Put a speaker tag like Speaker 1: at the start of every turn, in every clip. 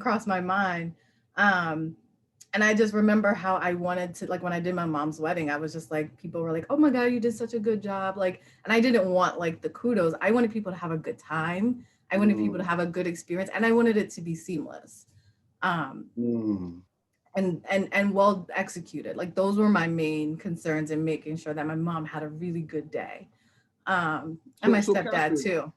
Speaker 1: across my mind. Um, and I just remember how I wanted to, like when I did my mom's wedding, I was just like, people were like, oh my God, you did such a good job. Like, and I didn't want like the kudos. I wanted people to have a good time. I wanted people to
Speaker 2: Mm,
Speaker 1: have a good experience and I wanted it to be seamless. Um,
Speaker 2: mm.
Speaker 1: and well executed. Like those were my main concerns in making sure that my mom had a really good day. And
Speaker 2: So,
Speaker 1: my
Speaker 2: so
Speaker 1: stepdad
Speaker 2: Catherine,
Speaker 1: too.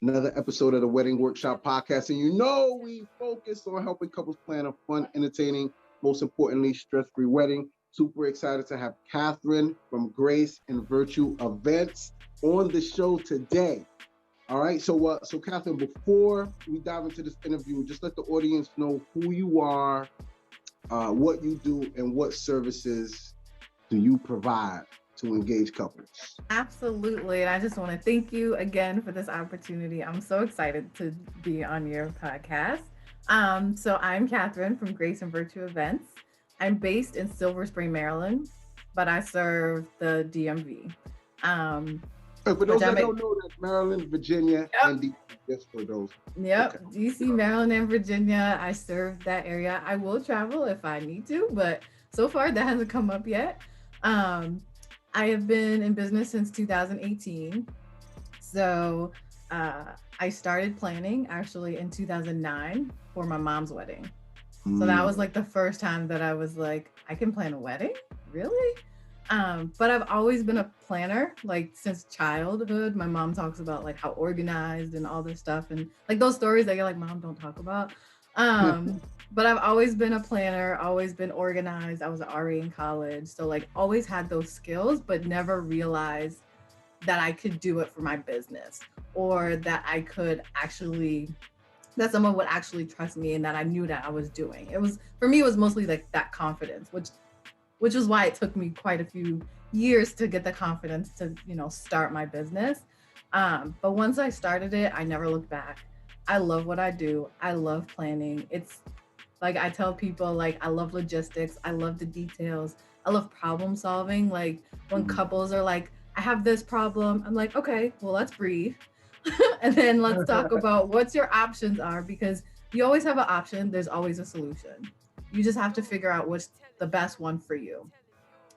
Speaker 2: another episode of the Wedding Workshop Podcast. And you know, we focus on helping couples plan a fun, entertaining, most importantly, stress-free wedding. Super excited to have Catherine from Grace and Virtue Events on the show today. All right, so Catherine, before we dive into this interview, just let the audience know who you are, what you do, and what services do you provide to engage couples.
Speaker 1: Absolutely. And I just want to thank you again for this opportunity. I'm so excited to be on your podcast. So I'm Catherine from Grace and Virtue Events. I'm based in Silver Spring, Maryland, but I serve the DMV. Um,
Speaker 2: And for
Speaker 1: which
Speaker 2: those
Speaker 1: I'm
Speaker 2: that
Speaker 1: a,
Speaker 2: don't know, that's Maryland, Virginia,
Speaker 1: yep,
Speaker 2: and DC. Just for those. Okay.
Speaker 1: yep, DC, Maryland, and Virginia. I serve that area. I will travel if I need to, but so far that hasn't come up yet. Um, I have been in business since 2018. So uh, I started planning actually in 2009 for my mom's wedding. So that was
Speaker 2: Mm,
Speaker 1: like the first time that I was like, I can plan a wedding? Really? But I've always been a planner, like since childhood. My mom talks about like how organized and all this stuff, and like those stories that you're like, Mom, don't talk about. But I've always been a planner, always been organized. I was an RA in college, so like always had those skills, but never realized that I could do it for my business or that I could actually that someone would actually trust me and that I knew that I was doing. It was for me it was mostly like that confidence, which is why it took me quite a few years to get the confidence to, start my business. But once I started it, I never looked back. I love what I do. I love planning. It's like I tell people like I love logistics. I love the details. I love problem solving. Like when
Speaker 2: mm.
Speaker 1: couples are like, I have this problem, I'm like, okay, well, let's breathe. And then let's talk about what your options are because you always have an option. There's always a solution. You just have to figure out what's the best one for you.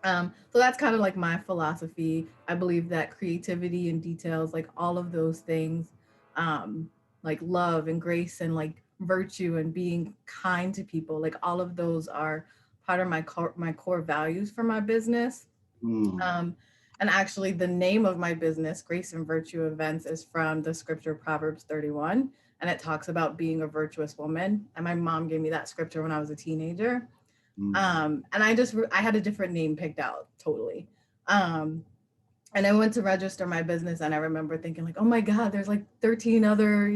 Speaker 1: So that's kind of like my philosophy. I believe that creativity and details, like all of those things, um, like love and grace and like virtue and being kind to people, like all of those are part of my core values for my business.
Speaker 2: Mm.
Speaker 1: Um, and actually, the name of my business, Grace and Virtue Events, is from the scripture Proverbs 31, and it talks about being a virtuous woman. And my mom gave me that scripture when I was a teenager.
Speaker 2: Mm.
Speaker 1: And I had a different name picked out totally. Um, and I went to register my business, and I remember thinking like, oh my god, there's like 13 other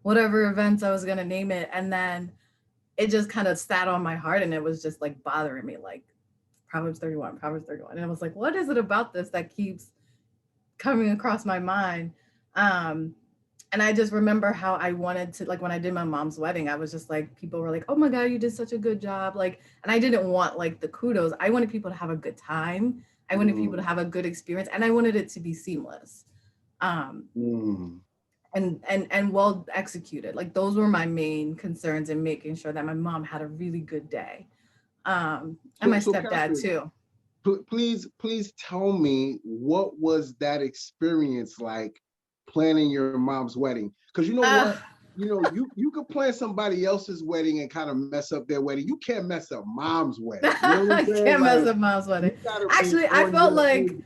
Speaker 1: whatever events I was gonna name it, and then it just kind of sat on my heart, and it was just like bothering me like Proverbs 31, Proverbs 31, and I was like, what is it about this that keeps coming across my mind? Um, and I just remember how I wanted to, like when I did my mom's wedding, I was just like, people were like, oh my God, you did such a good job. Like, and I didn't want like the kudos. I wanted people to have a good time. I wanted people to
Speaker 2: Mm.
Speaker 1: have a good experience and I wanted it to be seamless. Um,
Speaker 2: Mm.
Speaker 1: and well executed. Like those were my main concerns in making sure that my mom had a really good day. And my
Speaker 2: So
Speaker 1: stepdad
Speaker 2: Catherine,
Speaker 1: too.
Speaker 2: please tell me what was that experience like planning your mom's wedding? Because you know
Speaker 1: Uh,
Speaker 2: what, you could plan somebody else's wedding and kind of mess up their wedding. You can't mess up mom's wedding. You know what I'm
Speaker 1: I
Speaker 2: saying?
Speaker 1: can't mess
Speaker 2: Like
Speaker 1: up mom's
Speaker 2: you
Speaker 1: wedding.
Speaker 2: gotta be
Speaker 1: Actually,
Speaker 2: on your A game.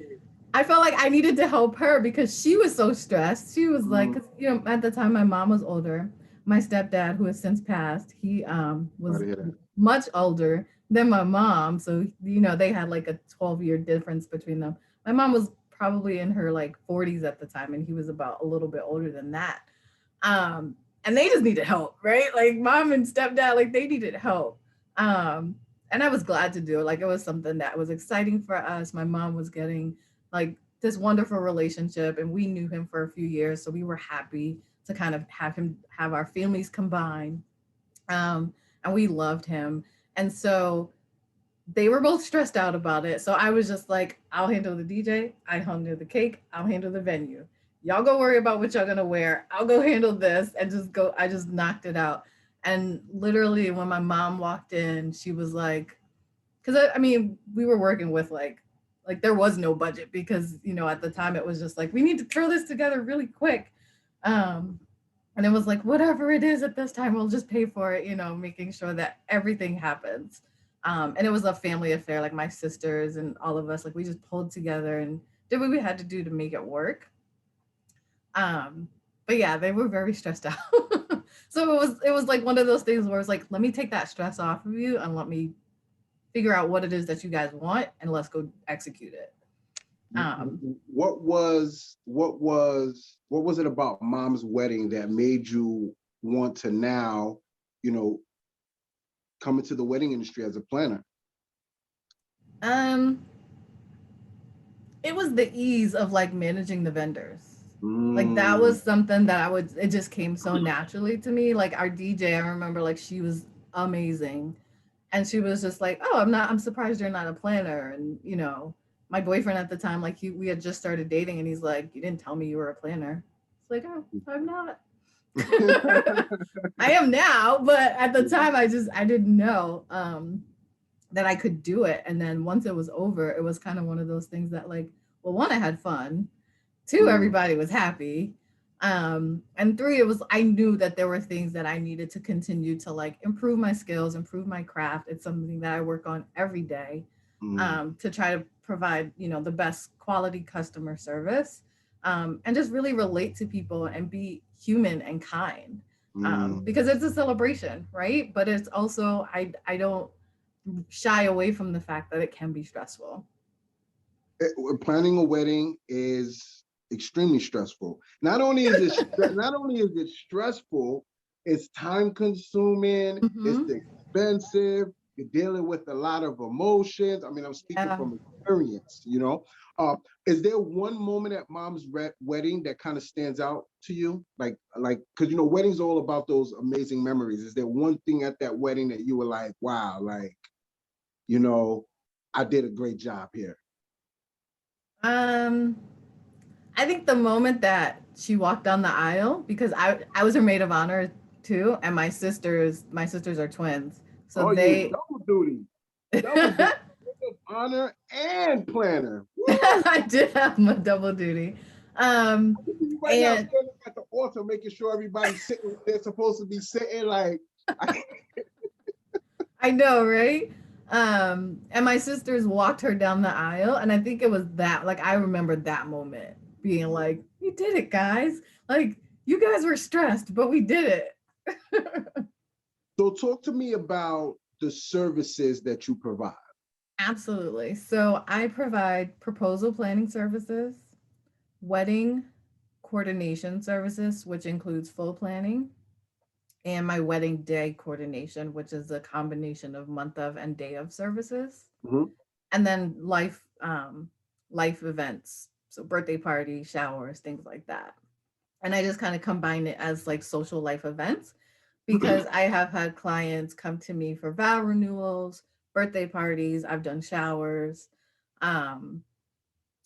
Speaker 1: I felt like I needed to help her because she was so stressed. She was like,
Speaker 2: Mm.
Speaker 1: 'cause, at the time my mom was older. My stepdad, who has since passed, he
Speaker 2: Sorry
Speaker 1: was
Speaker 2: to hear that.
Speaker 1: much older than my mom. So, they had like a 12-year difference between them. My mom was probably in her like 40s at the time, and he was about a little bit older than that. Um, and they just needed help, right? Like mom and stepdad, like they needed help. Um, and I was glad to do it. Like it was something that was exciting for us. My mom was getting like this wonderful relationship, and we knew him for a few years, so we were happy to kind of have our families combine. And we loved him, and so they were both stressed out about it. So I was just like, I'll handle the DJ, I handle the cake, I'll handle the venue. Y'all go worry about what y'all gonna wear. I'll go handle this and just go. I just knocked it out. And literally, when my mom walked in, she was like, because I mean, we were working with like there was no budget because at the time it was just like we need to throw this together really quick. Um, and it was like whatever it is at this time, we'll just pay for it. Making sure that everything happens. And it was a family affair. Like my sisters and all of us, like we just pulled together and did what we had to do to make it work. Um, but yeah, they were very stressed out. So it was like one of those things where it's like, let me take that stress off of you and let me figure out what it is that you guys want and let's go execute it.
Speaker 2: What was it about mom's wedding that made you want to now, come into the wedding industry as a planner?
Speaker 1: Um, it was the ease of like managing the vendors. Like that was something that it just came so naturally to me. Like our DJ, I remember like she was amazing. And she was just like, "Oh, I'm surprised you're not a planner." And my boyfriend at the time, like we had just started dating, and he's like, "You didn't tell me you were a planner." It's like, "Oh, I'm not." I am now, but at the time, I didn't know that I could do it. And then once it was over, it was kind of one of those things that like, well, one, I had fun. Two, everybody was happy. And three, it was I knew that there were things that I needed to continue to like improve my skills, improve my craft. It's something that I work on every day to try to provide the best quality customer service, and just really relate to people and be human and kind, because it's a celebration, right? But it's also I don't shy away from the fact that it can be stressful.
Speaker 2: Planning a wedding is extremely stressful. Not only is it stressful, it's time consuming, it's expensive, you're dealing with a lot of emotions. I mean, I'm speaking from experience, Is there one moment at mom's wedding that kind of stands out to you? Like, because weddings are all about those amazing memories. Is there one thing at that wedding that you were like, wow, like, I did a great job here?
Speaker 1: I think the moment that she walked down the aisle, because I was her maid of honor too, and my sisters are twins, so they
Speaker 2: double duty, double duty, maid of honor and planner.
Speaker 1: I did have my double duty.
Speaker 2: Right now, standing at the altar, making sure everybody's sitting where they're supposed to be sitting. Like,
Speaker 1: I know, right? And my sisters walked her down the aisle, and I think it was that. Like, I remember that moment being like, "We did it, guys! Like, you guys were stressed, but we did it."
Speaker 2: So, talk to me about the services that you provide.
Speaker 1: Absolutely. So, I provide proposal planning services, wedding coordination services, which includes full planning, and my wedding day coordination, which is a combination of month of and day of services, and then life events, so birthday parties, showers, things like that. And I just kind of combine it as like social life events because I have had clients come to me for vow renewals, birthday parties. I've done showers. Um,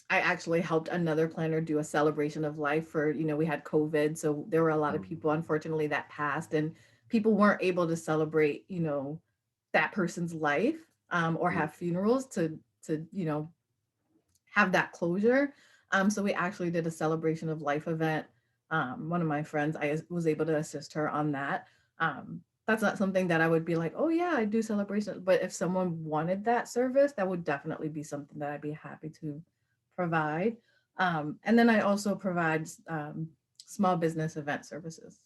Speaker 1: I actually helped another planner do a celebration of life for, we had COVID. So there were a lot of people, unfortunately, that passed, and people weren't able to celebrate, that person's life, or have funerals to have that closure. So we actually did a celebration of life event. One of my friends, I was able to assist her on that. That's not something that I would be like, oh yeah, I do celebrations. But if someone wanted that service, that would definitely be something that I'd be happy to provide. And then I also provide small business event services.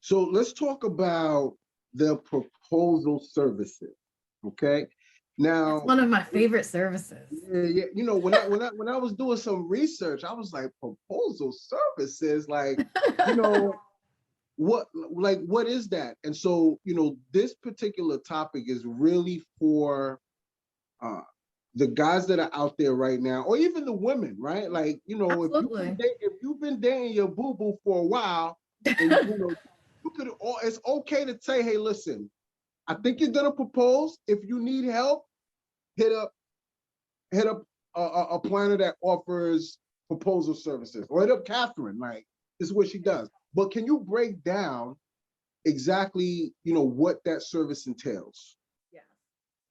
Speaker 2: So let's talk about the proposal services. Okay. Now,
Speaker 1: it's one of my favorite services.
Speaker 2: Yeah. When I was doing some research, I was like, proposal services, like, what is that? And so, this particular topic is really for the guys that are out there right now, or even the women, right? Like, if you've been dating your boo-boo for a while, and, it's okay to say, hey, listen, I think you're gonna propose. If you need help, hit up a planner that offers proposal services, or hit up Catherine. Like, this is what she does. But can you break down exactly, what that service entails?
Speaker 1: Yeah.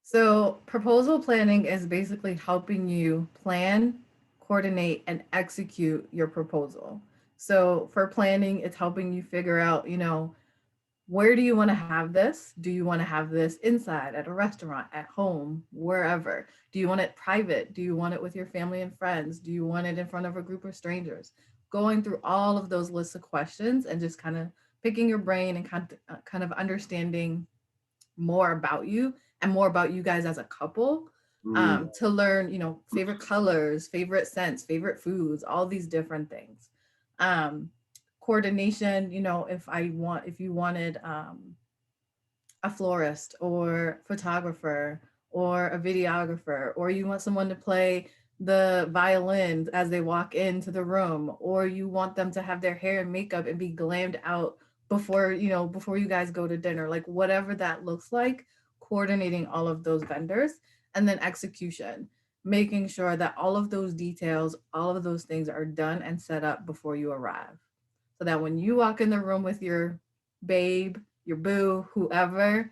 Speaker 1: So proposal planning is basically helping you plan, coordinate, and execute your proposal. So for planning, it's helping you figure out, where do you want to have this? Do you want to have this inside at a restaurant, at home, wherever? Do you want it private? Do you want it with your family and friends? Do you want it in front of a group of strangers? Going through all of those lists of questions and just kind of picking your brain and kind of understanding more about you and more about you guys as a couple, to learn, favorite colors, favorite scents, favorite foods, all these different things. Um, Coordination, if you wanted a florist or photographer or a videographer, or you want someone to play the violin as they walk into the room, or you want them to have their hair and makeup and be glammed out before you guys go to dinner, like whatever that looks like, coordinating all of those vendors. And then execution, making sure that all of those details, all of those things are done and set up before you arrive, so that when you walk in the room with your babe, your boo, whoever,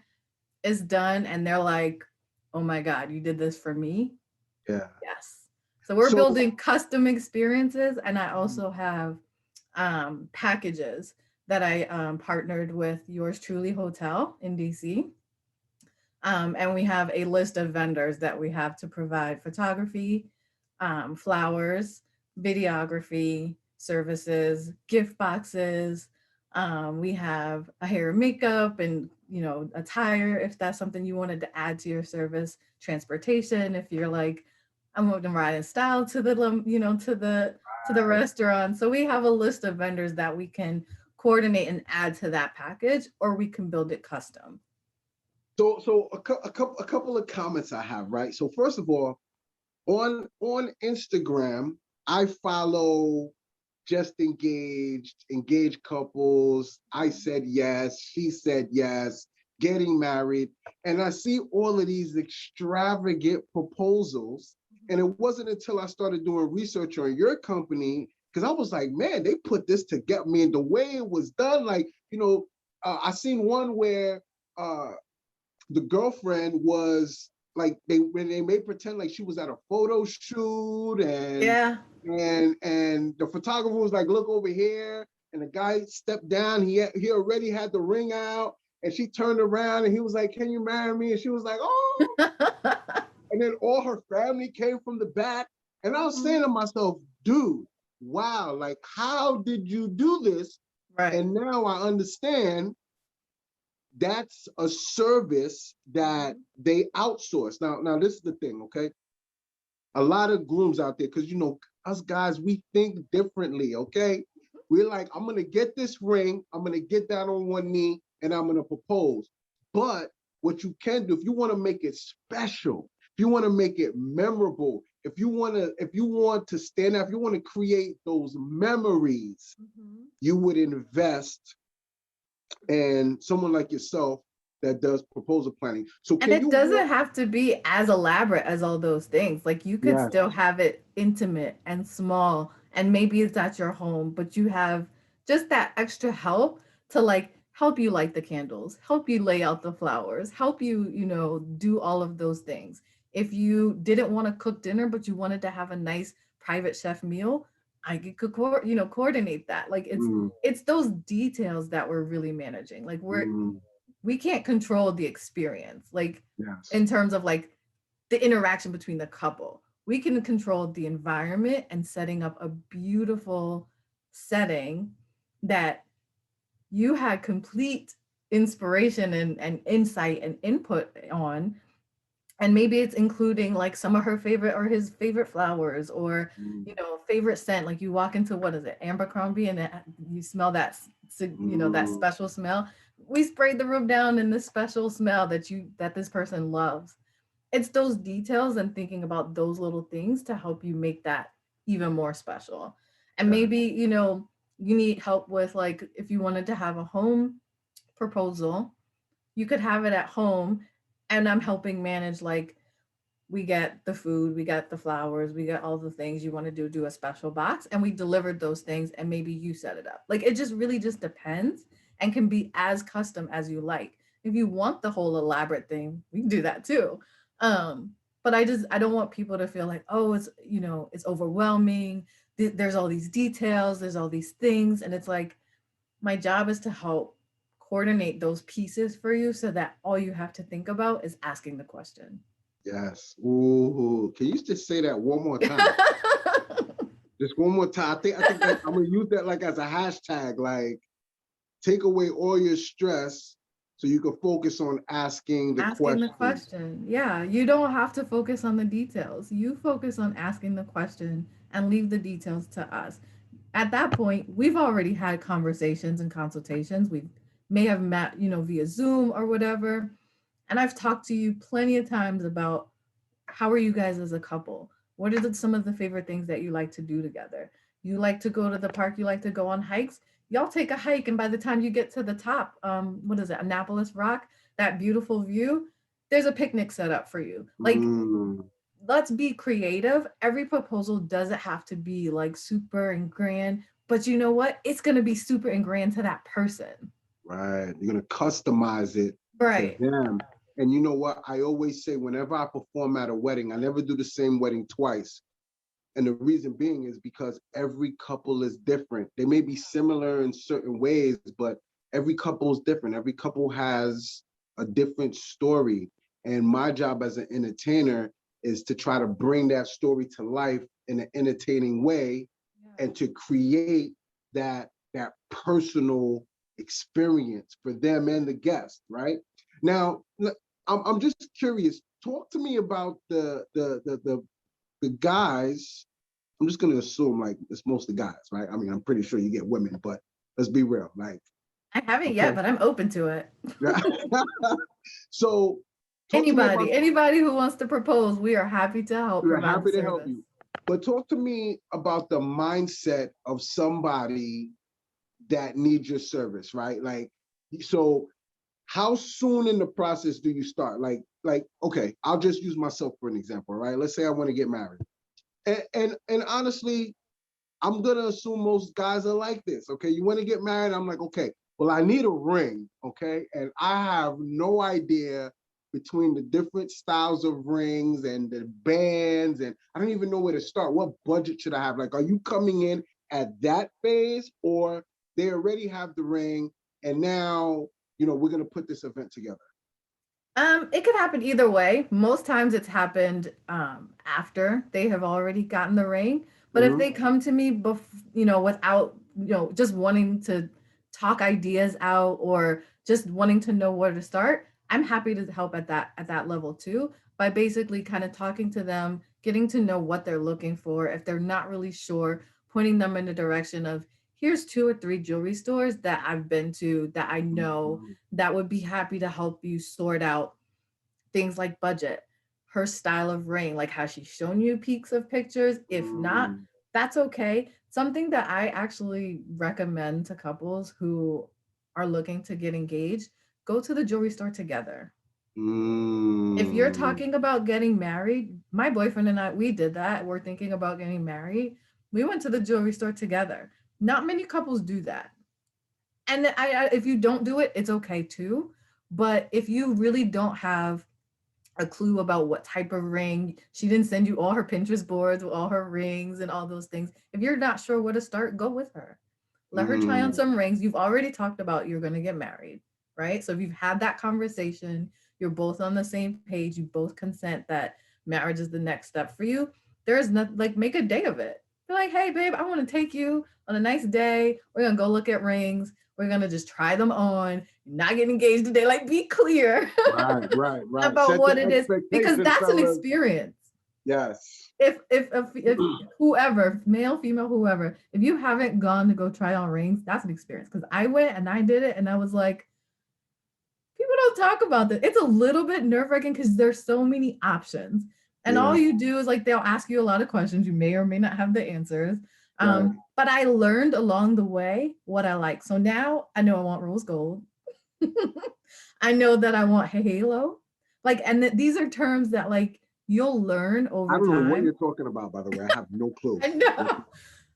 Speaker 1: is done and they're like, oh my God, you did this for me.
Speaker 2: Yeah.
Speaker 1: Yes. So we're
Speaker 2: So,
Speaker 1: building custom experiences. And I also have packages that I partnered with Yours Truly Hotel in DC. And we have a list of vendors that we have to provide photography, flowers, videography services, gift boxes. We have a hair and makeup and attire if that's something you wanted to add to your service. Transportation if you're like, I'm going to ride in style to the restaurant. So we have a list of vendors that we can coordinate and add to that package, or we can build it custom.
Speaker 2: so a couple of comments I have, right? So first of all, on Instagram, I follow just engaged couples. I said yes, she said yes, getting married, and I see all of these extravagant proposals. And it wasn't until I started doing research on your company, because I was like, man, they put this together. I mean, the way it was done, like, I seen one where the girlfriend was like, when they made pretend like she was at a photo shoot,
Speaker 1: Yeah.
Speaker 2: and the photographer was like, look over here, and the guy stepped down, he already had the ring out, and she turned around and he was like, can you marry me? And she was like, oh. And then all her family came from the back, and I was saying to myself, dude, wow, like, how did you do this?
Speaker 1: Right.
Speaker 2: And now I understand that's a service that they outsource. Now this is the thing, okay? A lot of grooms out there, because us guys, we think differently, okay? We're like, I'm gonna get this ring, I'm gonna get down on one knee, and I'm gonna propose. But what you can do, if you want to make it special, if you want to make it memorable, if you want to stand out, if you want to create those memories, you would invest and someone like yourself that does proposal planning. So
Speaker 1: and it doesn't have to be as elaborate as all those things. Like you could still have it intimate and small, and maybe it's at your home, but you have just that extra help to like help you light the candles, help you lay out the flowers, help you, do all of those things. If you didn't want to cook dinner, but you wanted to have a nice private chef meal, I could coordinate that. Like it's those details that we're really managing. Like we can't control the experience, like in terms of like the interaction between the couple. We can control the environment and setting up a beautiful setting that you had complete inspiration and insight and input on. And maybe it's including like some of her favorite or his favorite flowers, or favorite scent. Like you walk into, what is it, Abercrombie, and you smell that that special smell. We sprayed the room down in this special smell that this person loves. It's those details and thinking about those little things to help you make that even more special. And maybe you need help with, like, if you wanted to have a home proposal, You could have it at home, and I'm helping manage, like, we get the food, we got the flowers, we got all the things you want to do a special box, and we delivered those things, and maybe you set it up. Like, it just really just depends and can be as custom as you like. If you want the whole elaborate thing, we can do that too. But I don't want people to feel like, oh, it's, it's overwhelming. There's all these details, there's all these things, and it's like, my job is to help coordinate those pieces for you so that all you have to think about is asking the question.
Speaker 2: Yes. Ooh, can you just say that one more time? Just one more time. I think that I'm gonna use that like as a hashtag, like take away all your stress so you can focus on asking the
Speaker 1: Asking the
Speaker 2: question.
Speaker 1: question. Yeah, you don't have to focus on the details. You focus on asking the question and leave the details to us. At that point, we've already had conversations and consultations. We may have met, via Zoom or whatever. And I've talked to you plenty of times about how are you guys as a couple? What are some of the favorite things that you like to do together? You like to go to the park, you like to go on hikes. Y'all take a hike, and by the time you get to the top, what is it, Annapolis Rock, that beautiful view, there's a picnic set up for you. Like,
Speaker 2: Mm,
Speaker 1: let's be creative. Every proposal doesn't have to be like super and grand, but you know what? It's going to be super and grand to that person.
Speaker 2: right. You're gonna customize it to
Speaker 1: Right.
Speaker 2: them. And you know what? I always say whenever I perform at a wedding, I never do the same wedding twice. And the reason being is because every couple is different. They may be similar in certain ways, but every couple is different. Every couple has a different story. And my job as an entertainer is to try to bring that story to life in an entertaining way and to create that personal experience for them and the guest, right? Now, I'm just curious. Talk to me about the guys. I'm just gonna assume like it's mostly guys, right? I mean, I'm pretty sure you get women, but let's be real. Like,
Speaker 1: I haven't
Speaker 2: okay,
Speaker 1: yet, but I'm open to it.
Speaker 2: yeah. So, talk to me about.
Speaker 1: Anybody who wants to propose, we are happy to help
Speaker 2: We're
Speaker 1: provide the
Speaker 2: happy to help
Speaker 1: service.
Speaker 2: you, but talk to me about the mindset of somebody that needs your service, right? Like, so how soon in the process do you start? Like, okay, I'll just use myself for an example, right? Let's say I want to get married, and honestly, I'm gonna assume most guys are like this. Okay, you want to get married? I'm like, okay, well, I need a ring, okay, and I have no idea between the different styles of rings and the bands, and I don't even know where to start. What budget should I have? Like, are you coming in at that phase, or they already have the ring, and now we're gonna put this event together?
Speaker 1: It could happen either way. Most times it's happened after they have already gotten the ring. But if
Speaker 2: Mm-hmm.
Speaker 1: they come to me without, just wanting to talk ideas out or just wanting to know where to start, I'm happy to help at that level too, by basically kind of talking to them, getting to know what they're looking for. If they're not really sure, pointing them in the direction of, here's 2 or 3 jewelry stores that I've been to that I know
Speaker 2: Mm-hmm.
Speaker 1: that would be happy to help you sort out things like budget, her style of ring, like has she shown you peeks of pictures? If not,
Speaker 2: Mm-hmm.
Speaker 1: that's okay. Something that I actually recommend to couples who are looking to get engaged, go to the jewelry store together. If you're
Speaker 2: Mm-hmm.
Speaker 1: talking about getting married, my boyfriend and I, we did that. We're thinking about getting married. We went to the jewelry store together. Not many couples do that. And if you don't do it, it's okay too. But if you really don't have a clue about what type of ring, she didn't send you all her Pinterest boards with all her rings and all those things. If you're not sure where to start, go with her. Let her try on
Speaker 2: Mm-hmm.
Speaker 1: some rings. You've already talked about you're going to get married, right? So if you've had that conversation, you're both on the same page, you both consent that marriage is the next step for you. There's nothing, like, make a day of it. Be like, hey, babe, I want to take you on a nice day. We're going to go look at rings. We're going to just try them on. You're not getting engaged today. Like, be clear
Speaker 2: Right, right, right.
Speaker 1: about
Speaker 2: Set the
Speaker 1: what it is, because
Speaker 2: expectation,
Speaker 1: that's an
Speaker 2: fellas.
Speaker 1: experience.
Speaker 2: Yes.
Speaker 1: If whoever, male, female, whoever, if you haven't gone to go try on rings, that's an experience. Because I went and I did it, and I was like, people don't talk about this. It's a little bit nerve wracking because there's so many options, and all
Speaker 2: Yeah.
Speaker 1: you do is, like, they'll ask you a lot of questions. You may or may not have the answers.
Speaker 2: Right.
Speaker 1: But I learned along the way what I like. So now I know I want rose gold. I know that I want halo. Like, and these are terms that like you'll learn
Speaker 2: I
Speaker 1: over
Speaker 2: don't know what you're
Speaker 1: time.
Speaker 2: talking about, by the way. I have no clue.
Speaker 1: I know.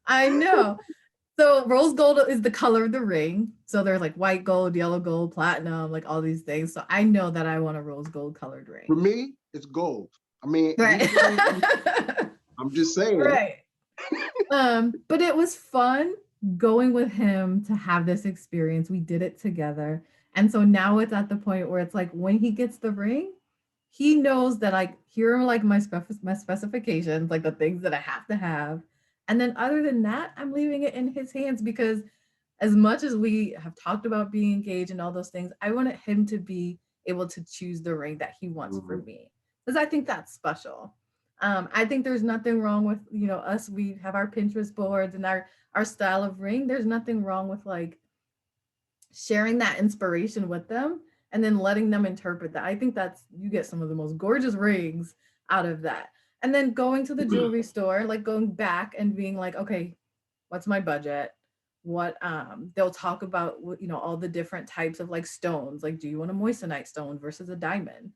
Speaker 1: I know. So rose gold is the color of the ring. So there's like white gold, yellow gold, platinum, like all these things. So I know that I want a rose gold colored
Speaker 2: For
Speaker 1: ring.
Speaker 2: me, it's gold. I mean,
Speaker 1: Right.
Speaker 2: I'm just saying.
Speaker 1: Right. But it was fun going with him to have this experience. We did it together. And so now it's at the point where it's like when he gets the ring, he knows that like here are like my specifications, like the things that I have to have. And then other than that, I'm leaving it in his hands because as much as we have talked about being engaged and all those things, I wanted him to be able to choose the ring that he wants for me because I think that's special. I think there's nothing wrong with us. We have our Pinterest boards and our style of ring. There's nothing wrong with like sharing that inspiration with them and then letting them interpret that. I think that's you get some of the most gorgeous rings out of that. And then going to the jewelry store, like going back and being like, okay, what's my budget? What they'll talk about all the different types of like stones. Like, do you want a moissanite stone versus a diamond?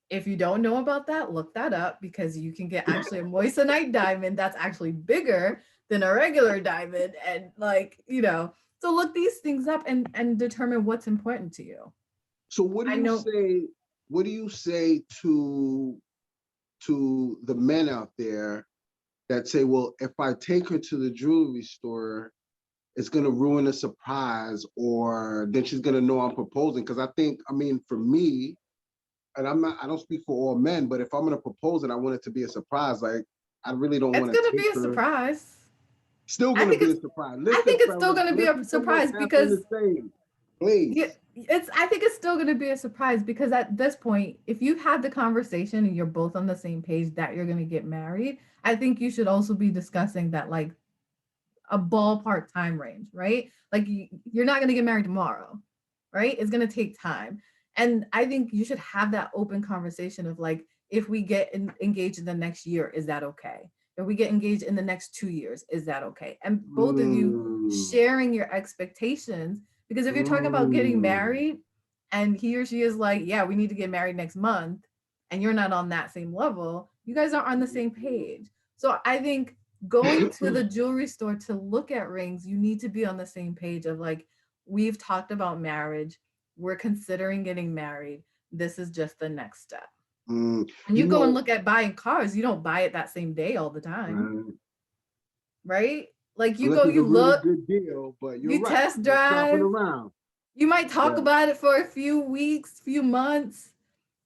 Speaker 1: If you don't know about that, look that up because you can get actually a moissanite diamond that's actually bigger than a regular diamond. And so look these things up and determine what's important to you.
Speaker 2: So
Speaker 1: I know
Speaker 2: what do you say to the men out there that say, well, if I take her to the jewelry store, it's gonna ruin the surprise, or then she's gonna know I'm proposing? Because I mean, for me, and I don't speak for all men, but if I'm gonna propose and I want it to be a surprise, like I really don't
Speaker 1: it's
Speaker 2: want to
Speaker 1: gonna
Speaker 2: take
Speaker 1: be a
Speaker 2: her.
Speaker 1: surprise.
Speaker 2: Still
Speaker 1: I
Speaker 2: gonna
Speaker 1: think
Speaker 2: be a
Speaker 1: it's
Speaker 2: surprise.
Speaker 1: I
Speaker 2: Listen,
Speaker 1: think it's still
Speaker 2: fellas,
Speaker 1: gonna be a
Speaker 2: listen to what
Speaker 1: surprise
Speaker 2: Catherine
Speaker 1: because
Speaker 2: is saying, please.
Speaker 1: yeah, I think it's still going to be a surprise because at this point, if you have the conversation and you're both on the same page that you're going to get married, I think you should also be discussing that like a ballpark time range, right? Like you're not going to get married tomorrow, right? It's going to take time. And I think you should have that open conversation of like, if we get engaged in the next year, is that okay? If we get engaged in the next 2 years, is that okay? And both of you
Speaker 2: Mm,
Speaker 1: sharing your expectations, because if you're talking about getting
Speaker 2: mm.
Speaker 1: married and he or she is like, yeah, we need to get married next month, and you're not on that same level, you guys aren't on the same page. So I think going to the jewelry store to look at rings, you need to be on the same page of like, we've talked about marriage, we're considering getting married. This is just the next step.
Speaker 2: Mm.
Speaker 1: When
Speaker 2: You
Speaker 1: you go and
Speaker 2: know,
Speaker 1: look at buying cars, you don't buy it that same day all the time, right? Like you
Speaker 2: unless
Speaker 1: go,
Speaker 2: it's a
Speaker 1: you
Speaker 2: really
Speaker 1: look,
Speaker 2: good deal, but you're
Speaker 1: you
Speaker 2: right.
Speaker 1: test
Speaker 2: You're shopping
Speaker 1: drive,
Speaker 2: around.
Speaker 1: you might talk
Speaker 2: Yeah.
Speaker 1: about it for a few weeks, few months.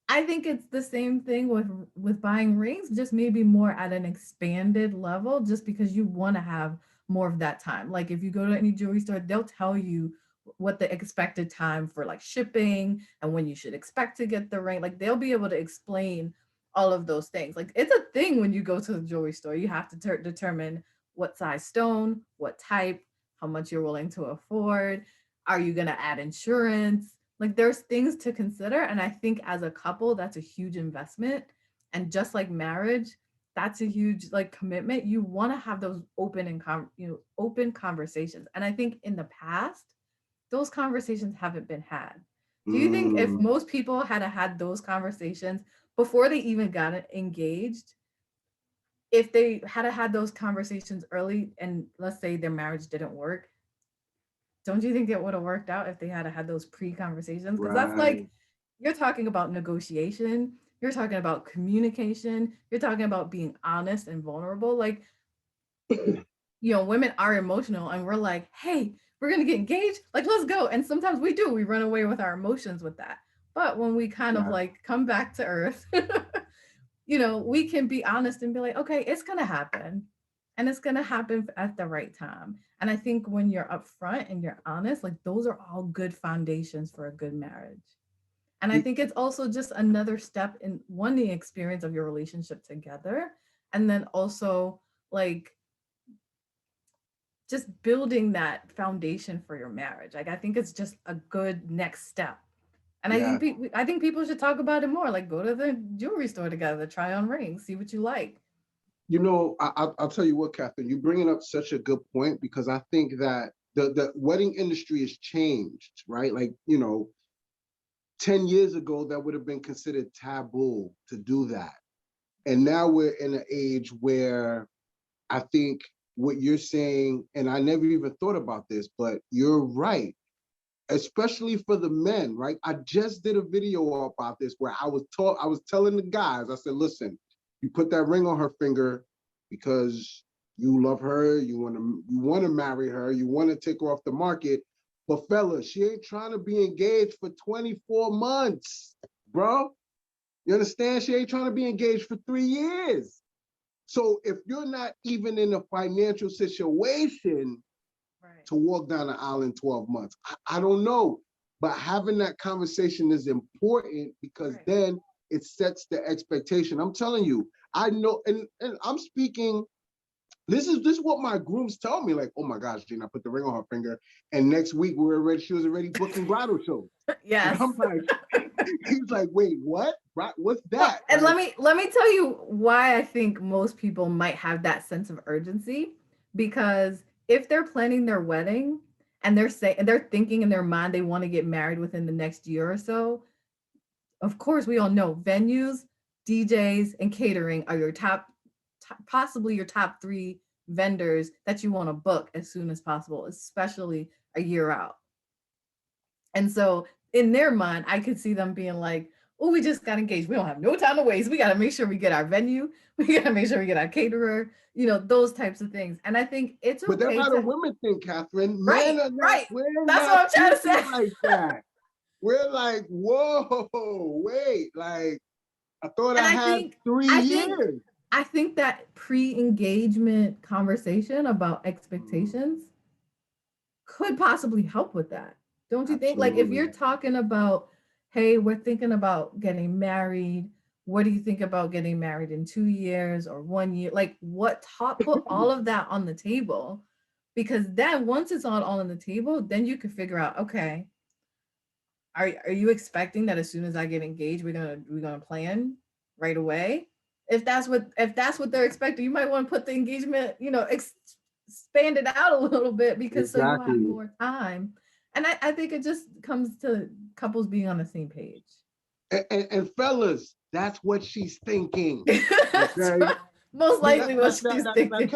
Speaker 1: I think it's the same thing with buying rings, just maybe more at an expanded level, just because you want to have more of that time. Like if you go to any jewelry store, they'll tell you what the expected time for like shipping and when you should expect to get the ring. Like they'll be able to explain all of those things. Like it's a thing when you go to the jewelry store, you have to determine what size stone, what type, how much you're willing to afford. Are you going to add insurance? Like there's things to consider. And I think as a couple, that's a huge investment. And just like marriage, that's a huge like commitment. You want to have those open and open conversations. And I think in the past, those conversations haven't been had. Do you think if
Speaker 2: Mm.
Speaker 1: most people had those conversations before they even got engaged, if they had those conversations early and let's say their marriage didn't work, don't you think it would have worked out if they had those pre-conversations? Because that's like
Speaker 2: Right.
Speaker 1: you're talking about negotiation, you're talking about communication, you're talking about being honest and vulnerable. Like, women are emotional and we're like, hey, we're gonna get engaged, like let's go. And sometimes we do, we run away with our emotions with that. But when we kind of
Speaker 2: Yeah.
Speaker 1: like come back to earth, we can be honest and be like, okay, it's gonna happen. And it's gonna happen at the right time. And I think when you're upfront and you're honest, like those are all good foundations for a good marriage. And I
Speaker 2: Y-
Speaker 1: think it's also just another step in one, the experience of your relationship together. And then also like just building that foundation for your marriage. Like I think it's just a good next step. And I
Speaker 2: Yeah.
Speaker 1: think I think people should talk about it more. Like go to the jewelry store together, try on rings, see what you like.
Speaker 2: You know, I'll tell you what, Catherine, you're bringing up such a good point, because I think that the wedding industry has changed, right? Like, 10 years ago, that would have been considered taboo to do that. And now we're in an age where I think what you're saying, and I never even thought about this, but you're right, especially for the men, right? I just did a video about this where I was telling the guys, I said, listen, you put that ring on her finger because you love her, you want to marry her, you want to take her off the market. But fellas, she ain't trying to be engaged for 24 months, bro. You understand? She ain't trying to be engaged for 3 years. So if you're not even in a financial situation to walk down the aisle in 12 months, I don't know. But having that conversation is important because then it sets the expectation. I'm telling you, I know, and I'm speaking, this is what my grooms tell me, like, oh my gosh, Gene, I put the ring on her finger, and next week she was already booking bridal shows.
Speaker 1: Yes.
Speaker 2: And I'm like, he's like, wait, what? What's that?
Speaker 1: And let me tell you why I think most people might have that sense of urgency, because if they're planning their wedding and they're thinking in their mind they want to get married within the next year or so, of course we all know venues, DJs, and catering are your possibly your top 3 vendors that you want to book as soon as possible, especially a year out. And so in their mind, I could see them being like, oh, we just got engaged. We don't have no time to waste. We got to make sure we get our venue. We got to make sure we get our caterer, those types of things. And I think it's okay.
Speaker 2: But that's how the women think, Catherine.
Speaker 1: Right,
Speaker 2: Men are not,
Speaker 1: right. That's
Speaker 2: what
Speaker 1: I'm trying to say.
Speaker 2: Like that. We're like, whoa, wait, like, I thought I had 3 years.
Speaker 1: I think that pre-engagement conversation about expectations could possibly help with that. Don't you think? Like, if you're talking about, hey, we're thinking about getting married. What do you think about getting married in 2 years or 1 year? Like, put all of that on the table, because then once it's all on the table, then you can figure out, okay, are you expecting that as soon as I get engaged, we're gonna plan right away? If that's what they're expecting, you might want to put the engagement, expand it out a little bit, because so you have more time. And I think it just comes to couples being on the same page.
Speaker 2: And fellas, that's what she's thinking.
Speaker 1: Okay? Most likely what she's thinking.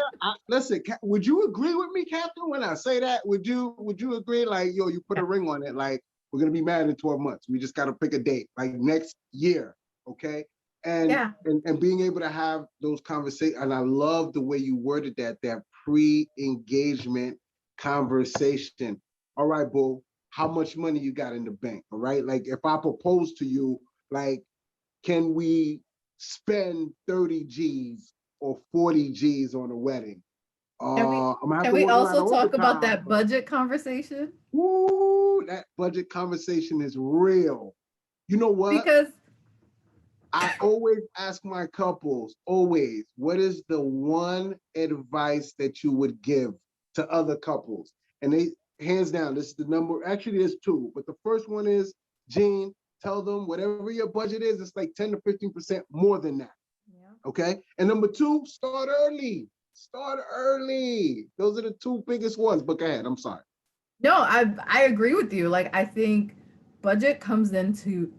Speaker 2: Listen, would you agree with me, Catherine, when I say that? Would you agree? Like, yo, you put a ring on it. Like, we're gonna be married in 12 months. We just gotta pick a date, like next year, okay? And being able to have those conversations. And I love the way you worded that pre-engagement conversation. All right, boo, how much money you got in the bank? All right, like if I propose to you, like, can we spend 30 G's or 40 G's on a wedding?
Speaker 1: Can we also talk about that budget conversation?
Speaker 2: Woo, that budget conversation is real. You know what?
Speaker 1: Because
Speaker 2: I always ask my couples, what is the one advice that you would give to other couples? And they, hands down, this is the number, actually there's 2, but the first one is, Gene, tell them whatever your budget is, it's like 10 to 15% more than that. Yeah. Okay? And number 2, start early. Start early. Those are the 2 biggest ones, but go ahead, I'm sorry.
Speaker 1: No, I agree with you. Like, I think budget comes into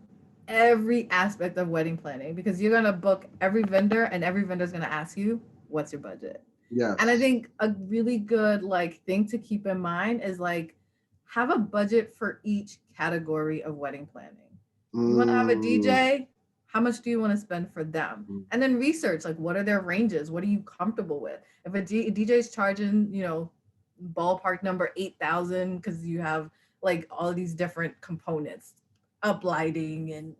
Speaker 1: every aspect of wedding planning, because you're gonna book every vendor, and every vendor's gonna ask you, what's your budget? Yeah. And I think a really good thing to keep in mind is have a budget for each category of wedding planning. You want to have a DJ, how much do you want to spend for them? And then research, what are their ranges? What are you comfortable with? If a DJ is charging, ballpark number 8,000, because you have all these different components, up lighting and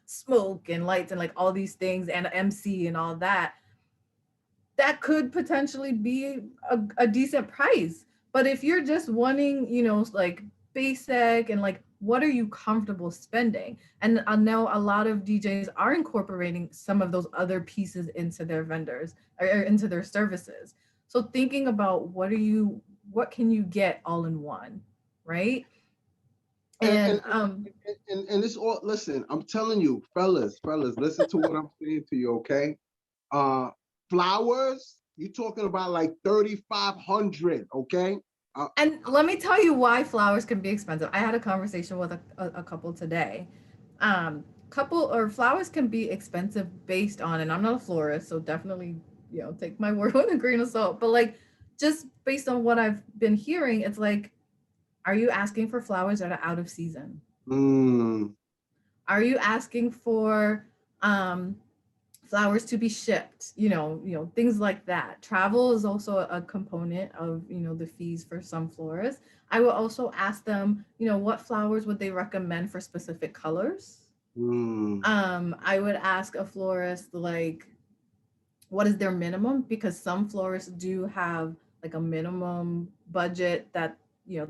Speaker 1: smoke and lights and all these things, and MC and all that could potentially be a decent price. But if you're just wanting basic and what are you comfortable spending? And I know a lot of DJs are incorporating some of those other pieces into their vendors or into their services. So thinking about what can you get all in one, right?
Speaker 2: And this all, listen, I'm telling you, fellas, listen to what I'm saying to you, okay? Flowers, you're talking about 3,500, okay?
Speaker 1: And let me tell you why flowers can be expensive. I had a conversation with a couple today, Couple or flowers can be expensive based on, and I'm not a florist, so definitely, take my word with a grain of salt. But like, just based on what I've been hearing, it's like, are you asking for flowers that are out of season?
Speaker 2: Mm,
Speaker 1: Are you asking for um flowers to be shipped, things like that. Travel is also a component of, the fees for some florists. I will also ask them, what flowers would they recommend for specific colors.
Speaker 2: mm,
Speaker 1: I would ask a florist, like, what is their minimum, because some florists do have like a minimum budget that,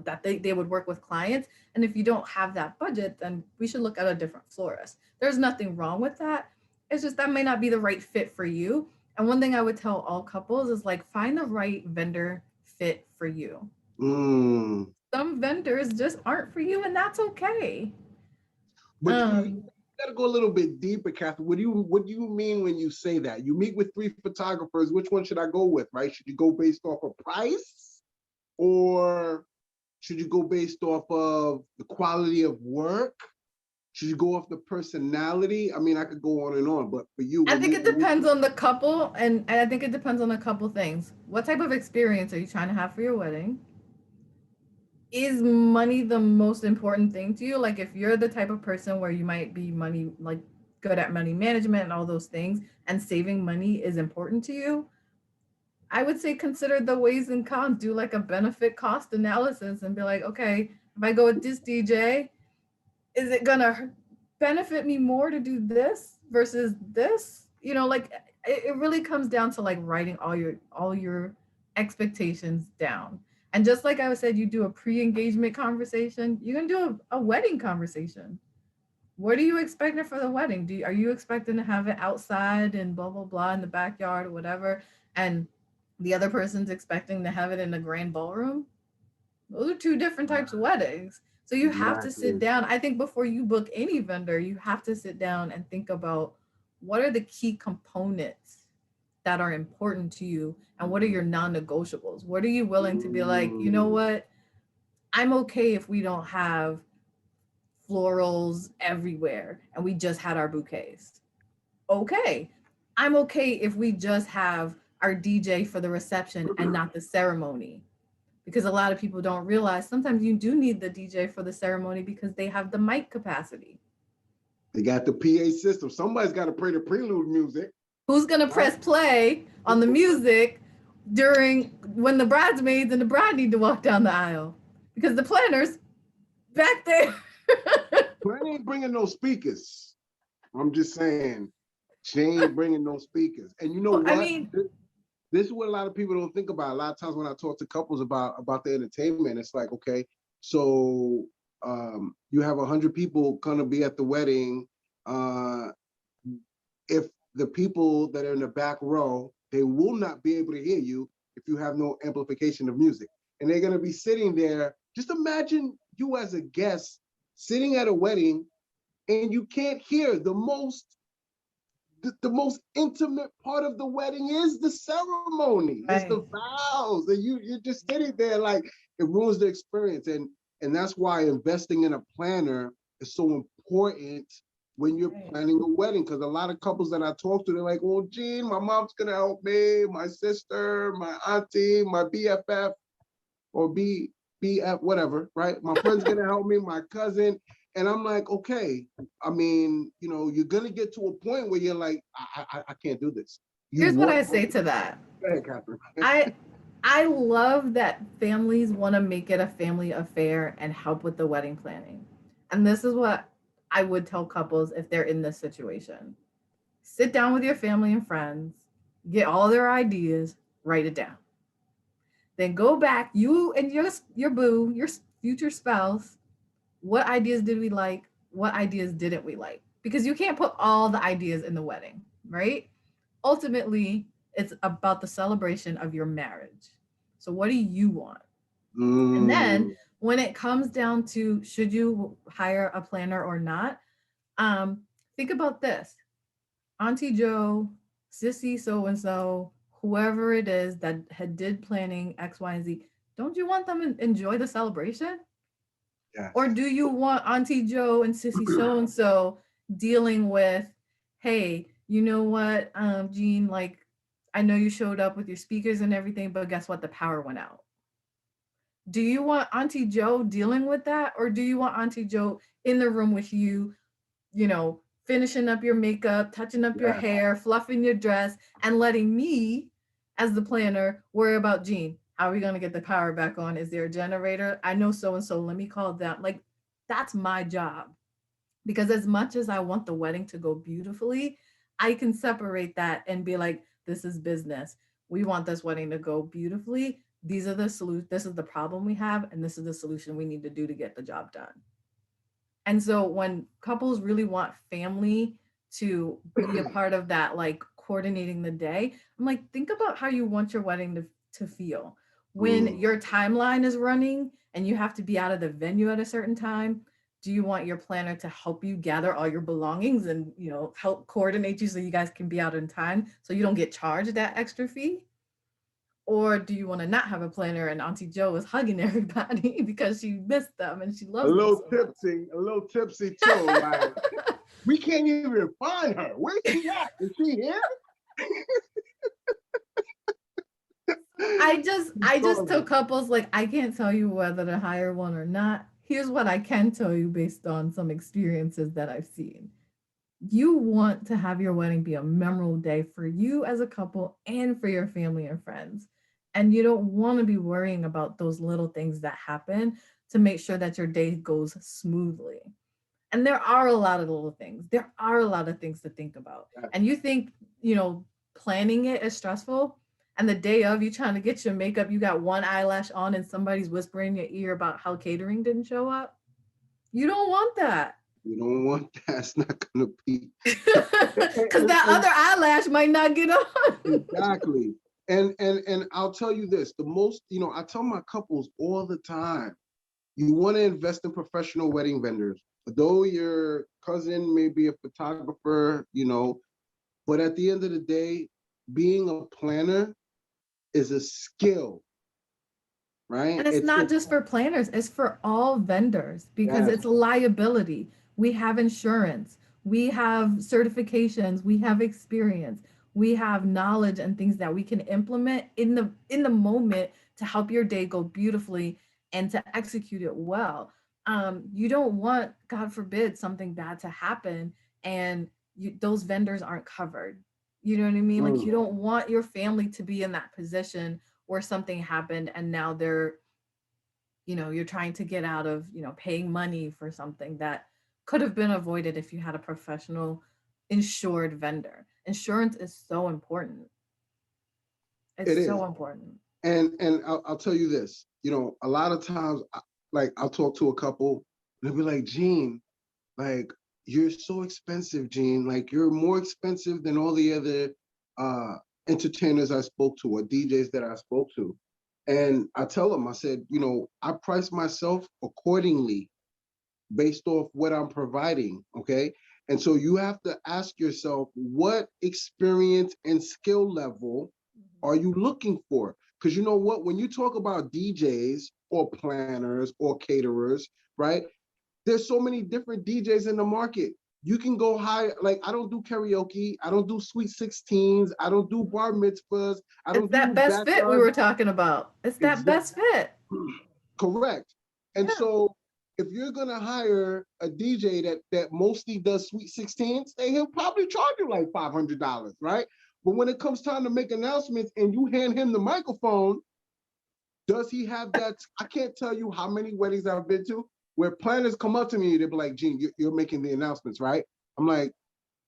Speaker 1: that they would work with clients. And if you don't have that budget, then we should look at a different florist. There's nothing wrong with that. It's just that may not be the right fit for you. And one thing I would tell all couples is, like, find the right vendor fit for you.
Speaker 2: mm.
Speaker 1: Some vendors just aren't for you, and that's okay.
Speaker 2: But you
Speaker 1: um
Speaker 2: gotta go a little bit deeper, Catherine. What do you mean when you say that? You meet with three photographers. Which one should I go with? Right? Should you go based off of price, or should you go based off of the quality of work? Should you go off the personality? I mean, I could go on and on, but for you,
Speaker 1: I
Speaker 2: when
Speaker 1: think
Speaker 2: you
Speaker 1: it depends on the couple, and I think it depends on a couple things. What type of experience are you trying to have for your wedding? Is money the most important thing to you? Like, if you're the type of person where you might be money, like, good at money management and all those things, and saving money is important to you, I would say consider the ways and cons. Do like a benefit cost analysis and be like, okay, if I go with this DJ, is it gonna benefit me more to do this versus this? Like, it really comes down to like writing all your expectations down. And just like I said, you do a pre-engagement conversation, you're gonna do a wedding conversation. What are you expecting for the wedding? Are you expecting to have it outside and blah blah blah in the backyard or whatever? And the other person's expecting to have it in a grand ballroom? Those are two different types of weddings. So you have to sit
Speaker 2: exactly.
Speaker 1: down. I think before you book any vendor, you have to sit down and think about what are the key components that are important to you, and what are your non-negotiables? What are you willing to be like, you know
Speaker 2: Mm,
Speaker 1: what? I'm okay if we don't have florals everywhere and we just had our bouquets. Okay. I'm okay if we just have our DJ for the reception and not the ceremony, because a lot of people don't realize sometimes you do need the DJ for the ceremony because they have the mic capacity.
Speaker 2: they got the PA system. Somebody's got to play the prelude music,
Speaker 1: Who's going to
Speaker 2: right?
Speaker 1: press play on the music during when the bridesmaids and the bride need to walk down the aisle? Because the planners back there.
Speaker 2: But I ain't bringing no speakers. I'm just saying, she ain't bringing no speakers. And you know
Speaker 1: I
Speaker 2: what?
Speaker 1: mean,
Speaker 2: This is what a lot of people don't think about. A lot of times when I talk to couples about the entertainment, it's like, okay, so you have 100 people gonna be at the wedding. Uh, if the people that are in the back row, they will not be able to hear you if you have no amplification of music, and they're gonna be sitting there. Just imagine you as a guest sitting at a wedding and you can't hear the most intimate part of the wedding is the ceremony. It's
Speaker 1: right.
Speaker 2: the vows, and you're just sitting there like it ruins the experience. And that's why investing in a planner is so important when you're
Speaker 1: Right.
Speaker 2: planning a wedding. Because a lot of couples that I talk to, they're like, "Well, Gene, my mom's gonna help me, my sister, my auntie, my BFF, or BF, whatever, right? My friend's gonna help me, my cousin." And I'm like, okay, I mean, you're gonna get to a point where you're like, I can't do this. You
Speaker 1: Here's what
Speaker 2: want
Speaker 1: I say to that.
Speaker 2: Go ahead, Catherine.
Speaker 1: I I love that families want to make it a family affair and help with the wedding planning. And this is what I would tell couples if they're in this situation. Sit down with your family and friends, get all their ideas, write it down. Then go back, you and your boo, your future spouse, what ideas did we like? What ideas didn't we like? Because you can't put all the ideas in the wedding, right? Ultimately, it's about the celebration of your marriage. So, what do you want? And then,
Speaker 2: Mm,
Speaker 1: when it comes down to should you hire a planner or not, um, think about this: Auntie Joe, Sissy so and so, whoever it is that had did planning X, Y, and Z. Don't you want them to enjoy the celebration? Or do you want Auntie Joe and Sissy so and so dealing with, hey, you know what, Jean, like I know you showed up with your speakers and everything, but guess what? The power went out. Do you want Auntie Joe dealing with that? Or do you want Auntie Joe in the room with you, finishing up your makeup, touching up your hair, fluffing your dress, and letting me, as the planner, worry about Jean? How are we going to get the power back on? Is there a generator? I know so and so. Let me call them. Like, that's my job. Because as much as I want the wedding to go beautifully, I can separate that and be like, this is business. We want this wedding to go beautifully. These are the solutions. This is the problem we have, and this is the solution we need to do to get the job done. And so when couples really want family to be a part of that, like coordinating the day, I'm like, think about how you want your wedding to feel. When your timeline is running and you have to be out of the venue at a certain time, do you want your planner to help you gather all your belongings and, help coordinate you so you guys can be out in time so you don't get charged that extra fee? Or do you want to not have a planner and Auntie Joe is hugging everybody because she missed them and she loves them so much?
Speaker 2: A little tipsy too. Like, we can't even find her. Where's she at? Is she here?
Speaker 1: I just tell couples, like, I can't tell you whether to hire one or not. Here's what I can tell you based on some experiences that I've seen. You want to have your wedding be a memorable day for you as a couple and for your family and friends. And you don't want to be worrying about those little things that happen to make sure that your day goes smoothly. And there are a lot of little things. There are a lot of things to think about. And you think, planning it is stressful. And the day of, you trying to get your makeup, you got one eyelash on and somebody's whispering in your ear about how catering didn't show up. You don't want that.
Speaker 2: You don't want that. It's not going to be.
Speaker 1: Because that other eyelash might not get on.
Speaker 2: Exactly. And I'll tell you this, the most, I tell my couples all the time, you want to invest in professional wedding vendors. Though your cousin may be a photographer, but at the end of the day, being a planner is a skill, right?
Speaker 1: And it's not just for planners, it's for all vendors because it's a liability. We have insurance, we have certifications, we have experience, we have knowledge and things that we can implement in the moment to help your day go beautifully and to execute it well. You don't want, God forbid, something bad to happen and those vendors aren't covered. You know what I mean? Like, you don't want your family to be in that position where something happened and now they're, you're trying to get out of, paying money for something that could have been avoided if you had a professional insured vendor. Insurance is so important. It's so important.
Speaker 2: And I'll tell you this, a lot of times, like, I'll talk to a couple and they'll be like, Jean, like, you're so expensive, Jean. Like, you're more expensive than all the other entertainers I spoke to or DJs that I spoke to. And I tell them, I said, I price myself accordingly based off what I'm providing, okay? And so you have to ask yourself, what experience and skill level are you looking for? Because you know what, when you talk about DJs or planners or caterers, right? There's so many different DJs in the market. You can go high, like, I don't do karaoke, I don't do sweet 16s, I don't do bar mitzvahs, I don't
Speaker 1: do that best fit we were talking about. It's that best fit.
Speaker 2: Correct. And so if you're gonna hire a DJ that mostly does sweet 16s, he'll probably charge you like $500, right? But when it comes time to make announcements and you hand him the microphone, does he have that? I can't tell you how many weddings I've been to where planners come up to me, they'll be like, Jean, you're making the announcements, right? I'm like,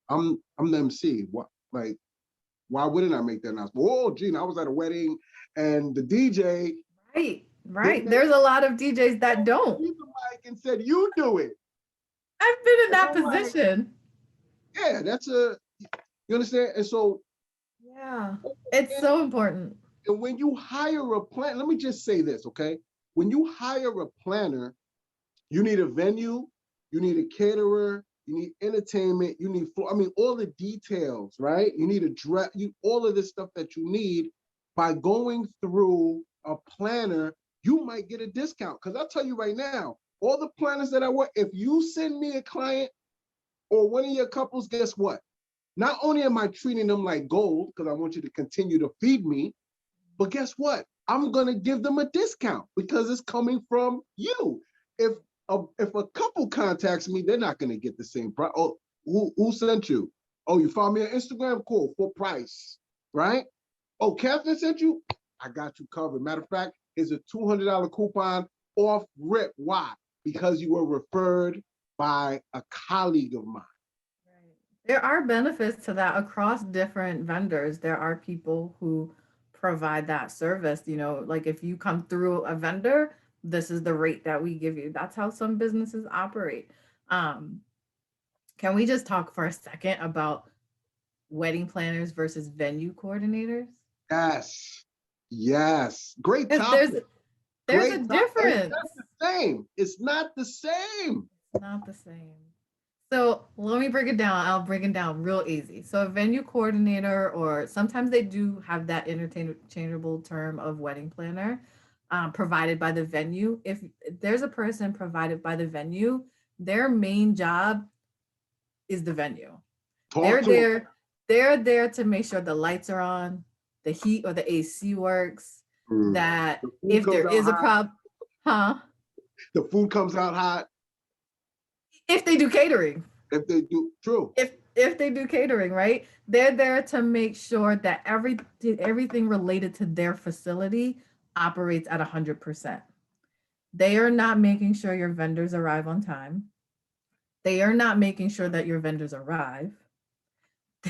Speaker 2: I'm the MC. What, like, why wouldn't I make the announcement? Oh, Jean, I was at a wedding and the DJ.
Speaker 1: Right. There's a lot of DJs that don't.
Speaker 2: The mic and said, you do it.
Speaker 1: I've been in that position.
Speaker 2: Yeah, you understand? And so.
Speaker 1: Yeah, it's so important.
Speaker 2: And when you hire a planner, let me just say this, okay? When you hire a planner, you need a venue, you need a caterer, you need entertainment, you need all the details, right? You need all of this stuff that you need. By going through a planner, you might get a discount. Because I'll tell you right now, all the planners that I work, if you send me a client or one of your couples, guess what? Not only am I treating them like gold because I want you to continue to feed me, but guess what? I'm gonna give them a discount because it's coming from you. If a couple contacts me, they're not gonna get the same price. Oh, who sent you? Oh, you found me on Instagram? Cool, full price, right? Oh, Catherine sent you? I got you covered. Matter of fact, here's a $200 coupon off rip. Why? Because you were referred by a colleague of mine.
Speaker 1: There are benefits to that across different vendors. There are people who provide that service. You know, like if you come through a vendor, this is the rate that we give you. That's how some businesses operate. Um, can we just talk for a second about wedding planners versus venue coordinators?
Speaker 2: Yes. Yes. Great
Speaker 1: Because
Speaker 2: topic.
Speaker 1: there's a
Speaker 2: Great topic. It's
Speaker 1: difference.
Speaker 2: not the same. It's not the same.
Speaker 1: It's not the same. So let me break it down. I'll break it down real easy. So a venue coordinator, or sometimes they do have that interchangeable term of wedding planner, provided by the venue. If there's a person provided by the venue, their main job is the venue.
Speaker 2: Talk
Speaker 1: They're
Speaker 2: to him.
Speaker 1: they're there to make sure the lights are on, the heat or the AC works, that
Speaker 2: The food
Speaker 1: if there
Speaker 2: comes out
Speaker 1: is a
Speaker 2: hot.
Speaker 1: problem, huh?
Speaker 2: The food comes out hot.
Speaker 1: If they do catering.
Speaker 2: If they do, true.
Speaker 1: If they do catering, right? They're there to make sure that everything related to their facility operates at 100%. They are not making sure your vendors arrive on time. They are not making sure that your vendors arrive.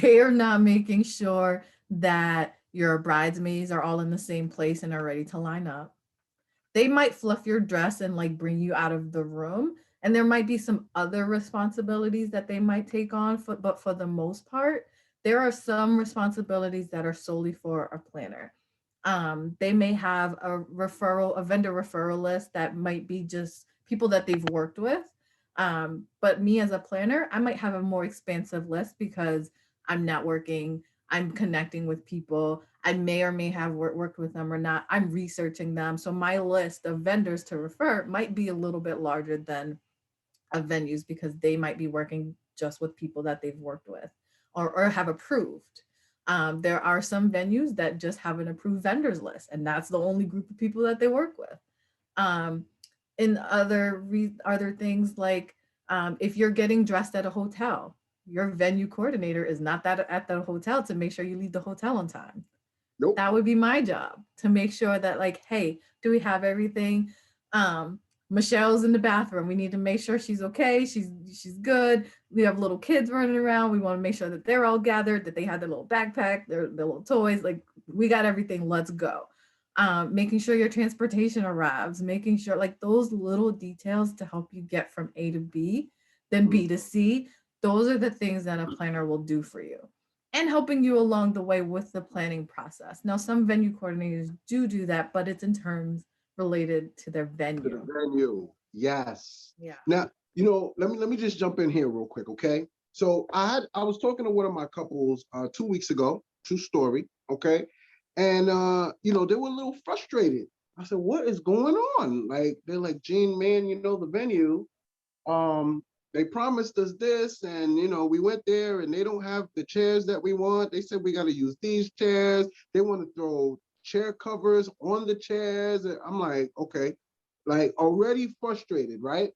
Speaker 1: They are not making sure that your bridesmaids are all in the same place and are ready to line up. They might fluff your dress and like bring you out of the room, and there might be some other responsibilities that they might take on, but for the most part there are some responsibilities that are solely for a planner. They may have a vendor referral list that might be just people that they've worked with. But me as a planner, I might have a more expansive list because I'm networking, I'm connecting with people. I may or may have worked with them or not. I'm researching them. So my list of vendors to refer might be a little bit larger than of venues because they might be working just with people that they've worked with or have approved. There are some venues that just have an approved vendors list, and that's the only group of people that they work with. In other things like if you're getting dressed at a hotel, your venue coordinator is not that at the hotel to make sure you leave the hotel on time.
Speaker 2: Nope.
Speaker 1: That would be my job to make sure that like, hey, do we have everything? Michelle's in the bathroom. We need to make sure she's okay. She's good. We have little kids running around. We want to make sure that they're all gathered, that they have their little backpack, their little toys. Like we got everything. Let's go. Making sure your transportation arrives, making sure like those little details to help you get from A to B, then B to C. Those are the things that a planner will do for you and helping you along the way with the planning process. Now, some venue coordinators do that, but it's in terms related to their venue.
Speaker 2: To the venue, yes.
Speaker 1: Yeah.
Speaker 2: Now, let me just jump in here real quick, okay? So I was talking to one of my couples 2 weeks ago, true story, okay? And they were a little frustrated. I said, "What is going on?" Like they're like, "Gene, man, the venue, they promised us this, and we went there and they don't have the chairs that we want. They said we got to use these chairs. They want to throw chair covers on the chairs." And I'm like, okay, like already frustrated, right?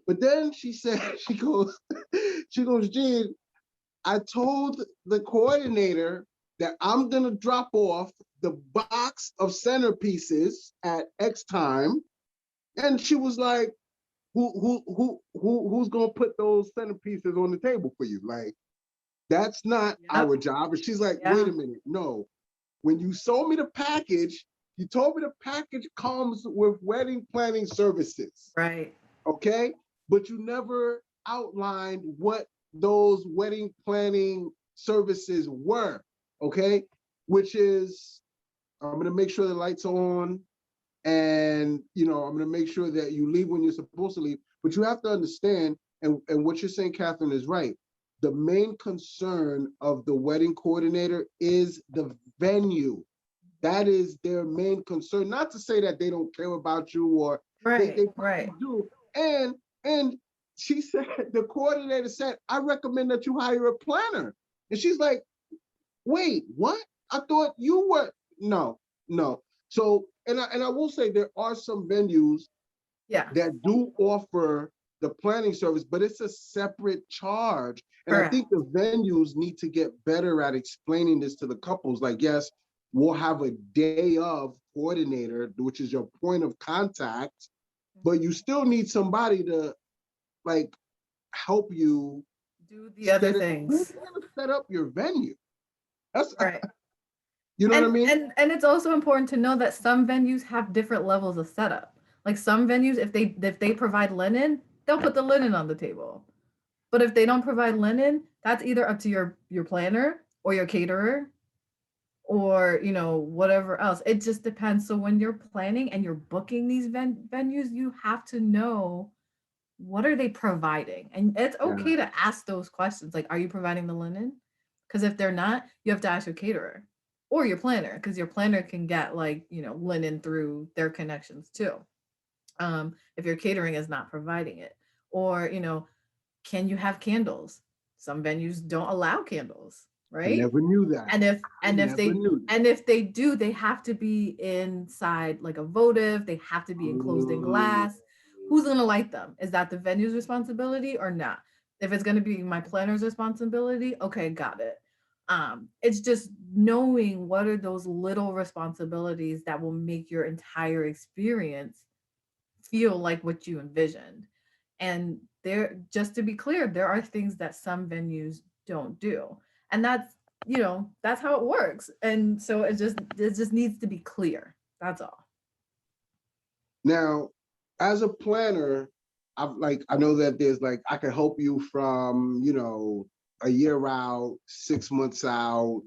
Speaker 2: But then she said, she goes, "Gene, I told the coordinator that I'm gonna drop off the box of centerpieces at X time," and she was like, who's gonna put those centerpieces on the table for you? Like, that's not our job. And she's like, wait a minute, no. When you sold me the package, you told me the package comes with wedding planning services.
Speaker 1: Right.
Speaker 2: Okay? But you never outlined what those wedding planning services were. Okay? Which is, I'm gonna make sure the lights are on. And I'm going to make sure that you leave when you're supposed to leave. But you have to understand, and what you're saying, Catherine, is right. The main concern of the wedding coordinator is the venue. That is their main concern. Not to say that they don't care about you or
Speaker 1: right,
Speaker 2: they
Speaker 1: right.
Speaker 2: do. And she said, the coordinator said, I recommend that you hire a planner. And she's like, wait, what? I thought you were, no, no. So, and I will say there are some venues
Speaker 1: Yeah,
Speaker 2: that do offer the planning service, but it's a separate charge. And I
Speaker 1: correct.
Speaker 2: think the venues need to get better at explaining this to the couples. Like, yes, we'll have a day of coordinator, which is your point of contact, but you still need somebody to like help you
Speaker 1: Do the other
Speaker 2: set it,
Speaker 1: things.
Speaker 2: set up your venue. That's
Speaker 1: Right.
Speaker 2: you know what I mean?
Speaker 1: And it's also important to know that some venues have different levels of setup. Like some venues, if they provide linen, they'll put the linen on the table. But if they don't provide linen, that's either up to your planner or your caterer or whatever else. It just depends. So when you're planning and you're booking these venues, you have to know what are they providing, and it's
Speaker 2: Yeah.
Speaker 1: okay to ask those questions. Like, are you providing the linen? Because if they're not, you have to ask your caterer or your planner, because your planner can get like linen through their connections too. If your catering is not providing it, or can you have candles? Some venues don't allow candles,
Speaker 2: I
Speaker 1: right?
Speaker 2: never knew that.
Speaker 1: And if
Speaker 2: I
Speaker 1: and if
Speaker 2: never
Speaker 1: they
Speaker 2: knew that.
Speaker 1: and if they do, they have to be inside like a votive. They have to be enclosed in glass. Who's going to light them? Is that the venue's responsibility or not? If it's going to be my planner's responsibility, okay, got it. It's just knowing what are those little responsibilities that will make your entire experience feel like what you envisioned. And there, just to be clear, there are things that some venues don't do. And that's how it works. And so it just needs to be clear. That's all.
Speaker 2: Now, as a planner, I know that there's like I can help you from, a year out, 6 months out,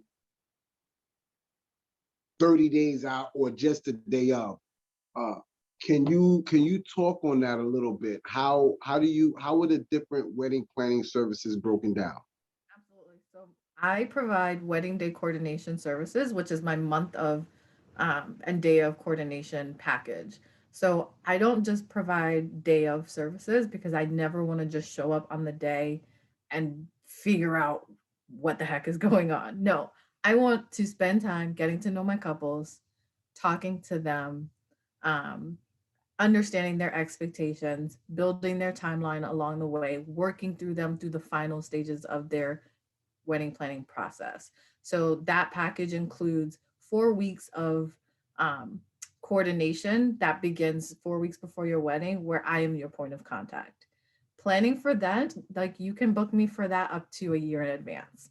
Speaker 2: 30 days out, or just a day of. Uh, can you talk on that a little bit? How are the different wedding planning services broken down?
Speaker 1: Absolutely. So I provide wedding day coordination services, which is my month of and day of coordination package. So I don't just provide day of services because I never want to just show up on the day and figure out what the heck is going on. No, I want to spend time getting to know my couples, talking to them, um, understanding their expectations, building their timeline along the way, working through them through the final stages of their wedding planning process. So that package includes 4 weeks of um, coordination that begins 4 weeks before your wedding, where I am your point of contact. Planning for that, like you can book me for that up to a year in advance.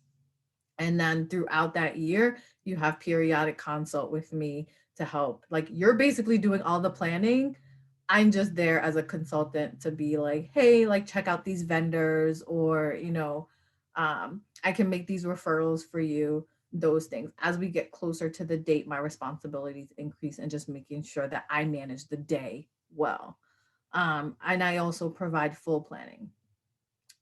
Speaker 1: And then throughout that year, you have periodic consult with me to help. Like you're basically doing all the planning. I'm just there as a consultant to be like, hey, like check out these vendors, or I can make these referrals for you. Those things. As we get closer to the date, my responsibilities increase, and just making sure that I manage the day well. And I also provide full planning.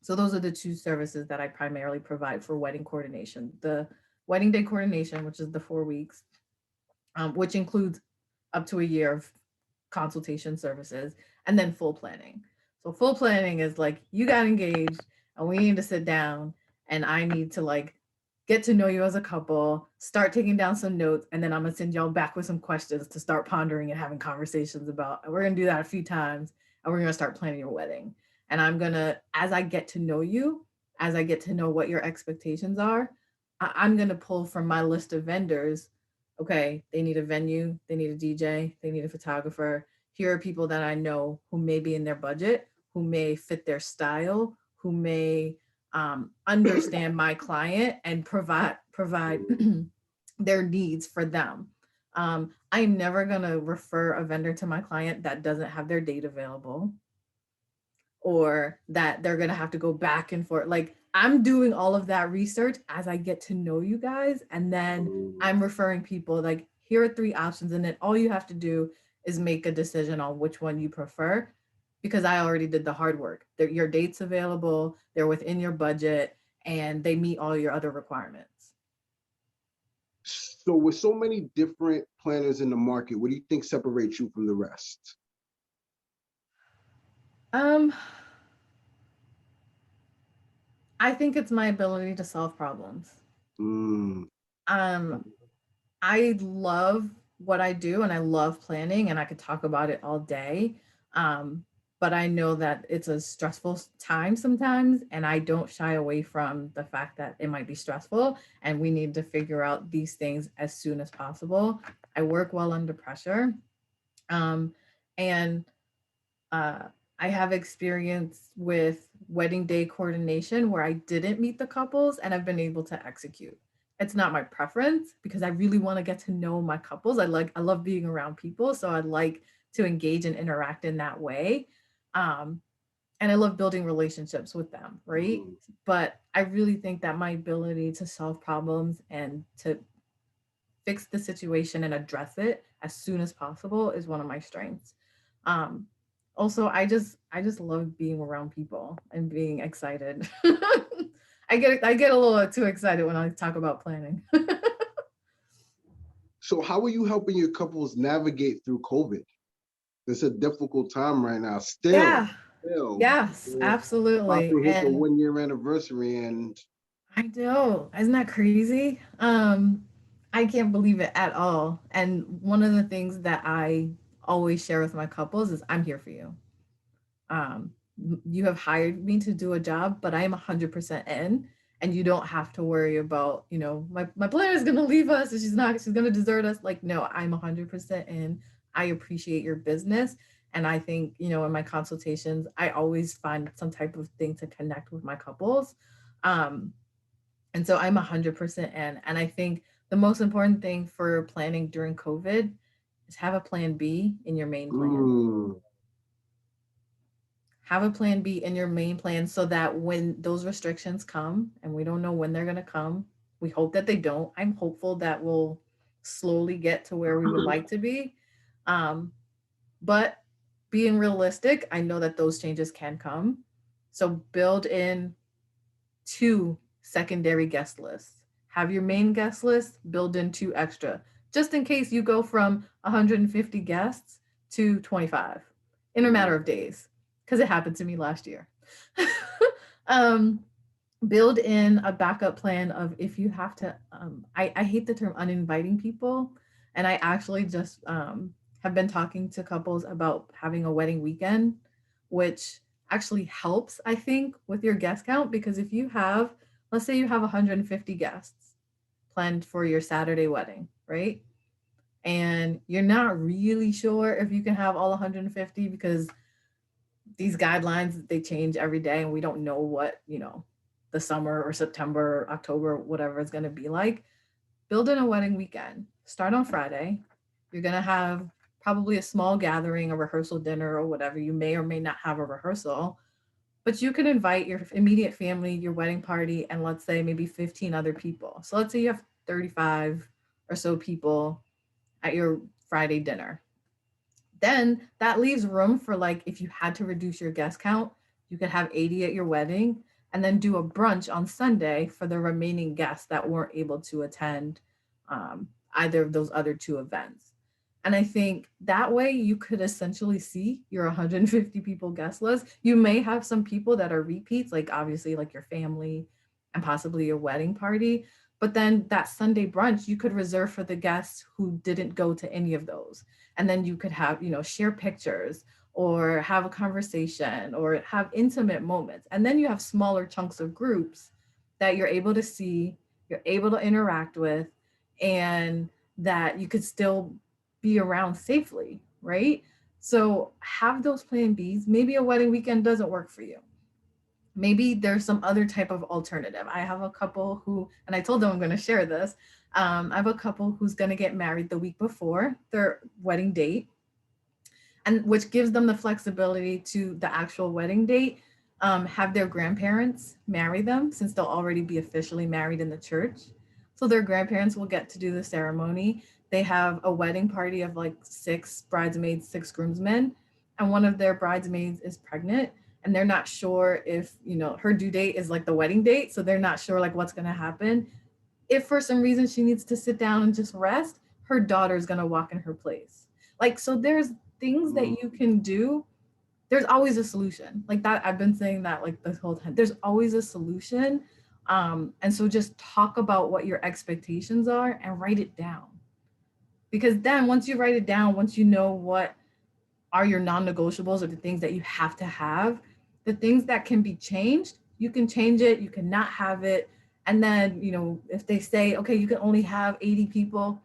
Speaker 1: So those are the two services that I primarily provide for wedding coordination. The wedding day coordination, which is the 4 weeks, which includes up to a year of consultation services, and then full planning. So full planning is like you got engaged and we need to sit down and I need to like get to know you as a couple, start taking down some notes, and then I'm gonna send y'all back with some questions to start pondering and having conversations about. And we're gonna do that a few times and we're gonna start planning your wedding. And I'm gonna, as I get to know you, as I get to know what your expectations are, I'm gonna pull from my list of vendors. Okay, they need a venue, they need a DJ, they need a photographer. Here are people that I know who may be in their budget, who may fit their style, who may understand my client and provide their needs for them. I'm never gonna refer a vendor to my client that doesn't have their date available, or that they're going to have to go back and forth. Like I'm doing all of that research as I get to know you guys. And then I'm referring people like, here are 3 options. And then all you have to do is make a decision on which one you prefer, because I already did the hard work. Your date's available, they're within your budget, and they meet all your other requirements.
Speaker 2: So with so many different planners in the market, what do you think separates you from the rest?
Speaker 1: Um, I think it's my ability to solve problems.
Speaker 2: Mm.
Speaker 1: Um, I love what I do and I love planning and I could talk about it all day. Um, but I know that it's a stressful time sometimes and I don't shy away from the fact that it might be stressful and we need to figure out these things as soon as possible. I work well under pressure. Um, and uh, I have experience with wedding day coordination where I didn't meet the couples and I've been able to execute. It's not my preference because I really want to get to know my couples. I love being around people, so I like to engage and interact in that way. Um, and I love building relationships with them, right?
Speaker 2: Mm.
Speaker 1: But I really think that my ability to solve problems and to fix the situation and address it as soon as possible is one of my strengths. Um, Also, I just love being around people and being excited. I get a little too excited when I talk about planning.
Speaker 2: So how are you helping your couples navigate through COVID? It's a difficult time right now.
Speaker 1: Yeah.
Speaker 2: Still,
Speaker 1: Yes,
Speaker 2: we're about
Speaker 1: absolutely.
Speaker 2: to hit the
Speaker 1: And
Speaker 2: 1 year anniversary, and
Speaker 1: I know. Isn't that crazy? I can't believe it at all. And one of the things that I always share with my couples is I'm here for you. um, you have hired me to do a job, but I am 100% in, and you don't have to worry about, my planner is going to leave us and she's going to desert us. Like, no, I'm 100% in. I appreciate your business. And I think, in my consultations, I always find some type of thing to connect with my couples. Um, and so I'm 100% in. And I think the most important thing for planning during COVID is have a plan B in your main plan.
Speaker 2: mm,
Speaker 1: Have a plan B in your main plan so that when those restrictions come, and we don't know when they're going to come, we hope that they don't. I'm hopeful that we'll slowly get to where we would like to be. Um, but being realistic, I know that those changes can come. So build in two secondary guest lists. Have your main guest list, build in two extra, just in case you go from 150 guests to 25 in a matter
Speaker 2: mm,
Speaker 1: of days, because it happened to me last year. um, Build in a backup plan of if you have to. I hate the term uninviting people, and I actually just have been talking to couples about having a wedding weekend, which actually helps, I think, with your guest count because if you have, let's say you have 150 guests planned for your Saturday wedding, right? And you're not really sure if you can have all 150 because these guidelines they change every day and we don't know what the summer or September or October whatever it's going to be like. Build in a wedding weekend, start on Friday. You're going to have probably a small gathering, a rehearsal dinner or whatever. You may or may not have a rehearsal, but you can invite your immediate family, your wedding party, and let's say maybe 15 other people. So let's say you have 35 or so people at your Friday dinner. Then that leaves room for, like, if you had to reduce your guest count, you could have 80 at your wedding and then do a brunch on Sunday for the remaining guests that weren't able to attend either of those other two events. And I think that way you could essentially see your 150 people guest list. You may have some people that are repeats, like obviously like your family and possibly your wedding party. But then that Sunday brunch, you could reserve for the guests who didn't go to any of those. And then you could have, share pictures or have a conversation or have intimate moments. And then you have smaller chunks of groups that you're able to see, you're able to interact with, and that you could still be around safely, right? So have those plan Bs. Maybe a wedding weekend doesn't work for you. Maybe there's some other type of alternative. I have a couple who, and I told them I'm going to share this. I have a couple who's going to get married the week before their wedding date, and which gives them the flexibility to the actual wedding date, have their grandparents marry them since they'll already be officially married in the church. So their grandparents will get to do the ceremony. They have a wedding party of like 6 bridesmaids, 6 groomsmen, and one of their bridesmaids is pregnant. And they're not sure if, her due date is like the wedding date. So they're not sure like what's going to happen. If for some reason she needs to sit down and just rest, her daughter's going to walk in her place. Like, so there's things that
Speaker 2: mm.
Speaker 1: you can do there's always a solution. Like that, I've been saying that like this whole time. There's always a solution. And so just talk about what your expectations are and write it down. Because then once you write it down, once you know what are your non-negotiables or the things that you have to have, the things that can be changed, you can change it, you cannot have it. And then, if they say, okay, you can only have 80 people,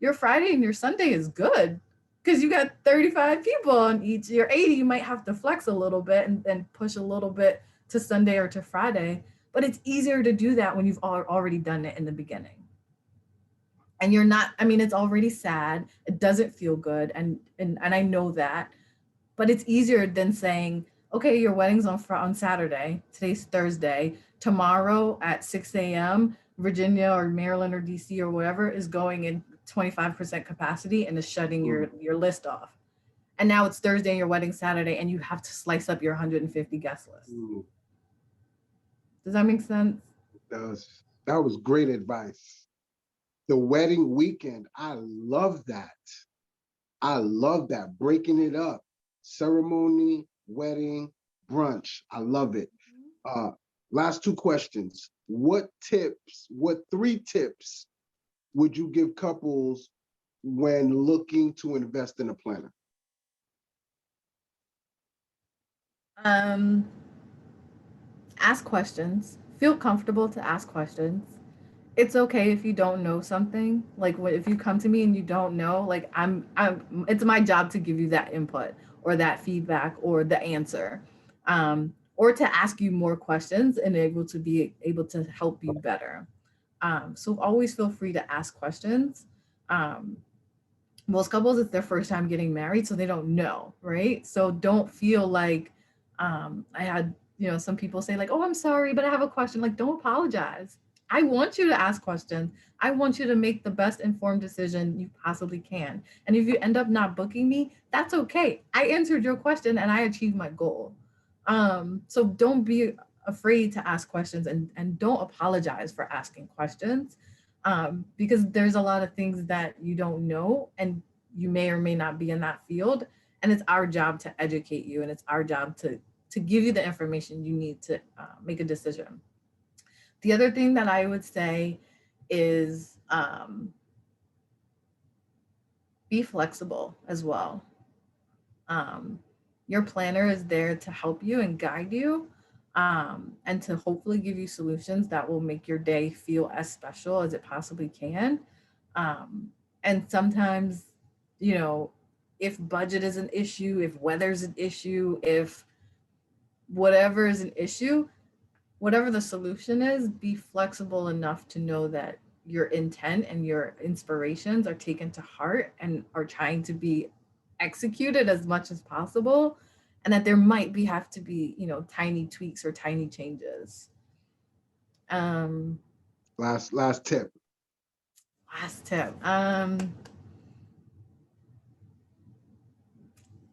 Speaker 1: your Friday and your Sunday is good because you got 35 people on each. Your 80, you might have to flex a little bit and push a little bit to Sunday or to Friday. But it's easier to do that when you've already done it in the beginning. And you're not, I mean, it's already sad. It doesn't feel good. And I know that. But it's easier than saying, okay, your wedding's on Saturday. Today's Thursday. Tomorrow at 6 a.m., Virginia or Maryland or DC or whatever is going in 25% capacity and is shutting your list off. And now it's Thursday and your wedding Saturday and you have to slice up your 150 guest list. Does that make sense?
Speaker 2: That was great advice. The wedding weekend, I love that. I love that. Breaking it up. Ceremony, wedding, brunch. I love it. Last two questions. What 3 tips would you give couples when looking to invest in a planner?
Speaker 1: Ask questions. Feel comfortable to ask questions. It's okay if you don't know something. Like if you come to me and you don't know, like it's my job to give you that input or that feedback or the answer, or to ask you more questions and be able to help you better. So always feel free to ask questions. Most couples, it's their first time getting married, so they don't know, right? So don't feel like I had, some people say like, oh, I'm sorry, but I have a question. Like, don't apologize. I want you to ask questions. I want you to make the best informed decision you possibly can. And if you end up not booking me, that's okay. I answered your question and I achieved my goal. So don't be afraid to ask questions and don't apologize for asking questions, because there's a lot of things that you don't know and you may or may not be in that field. And it's our job to educate you and it's our job to give you the information you need to make a decision. The other thing that I would say is be flexible as well. Your planner is there to help you and guide you, and to hopefully give you solutions that will make your day feel as special as it possibly can. And sometimes, if budget is an issue, if weather's an issue, if whatever is an issue, whatever the solution is, be flexible enough to know that your intent and your inspirations are taken to heart and are trying to be executed as much as possible, and that there might have to be, tiny tweaks or tiny changes.
Speaker 2: Last tip.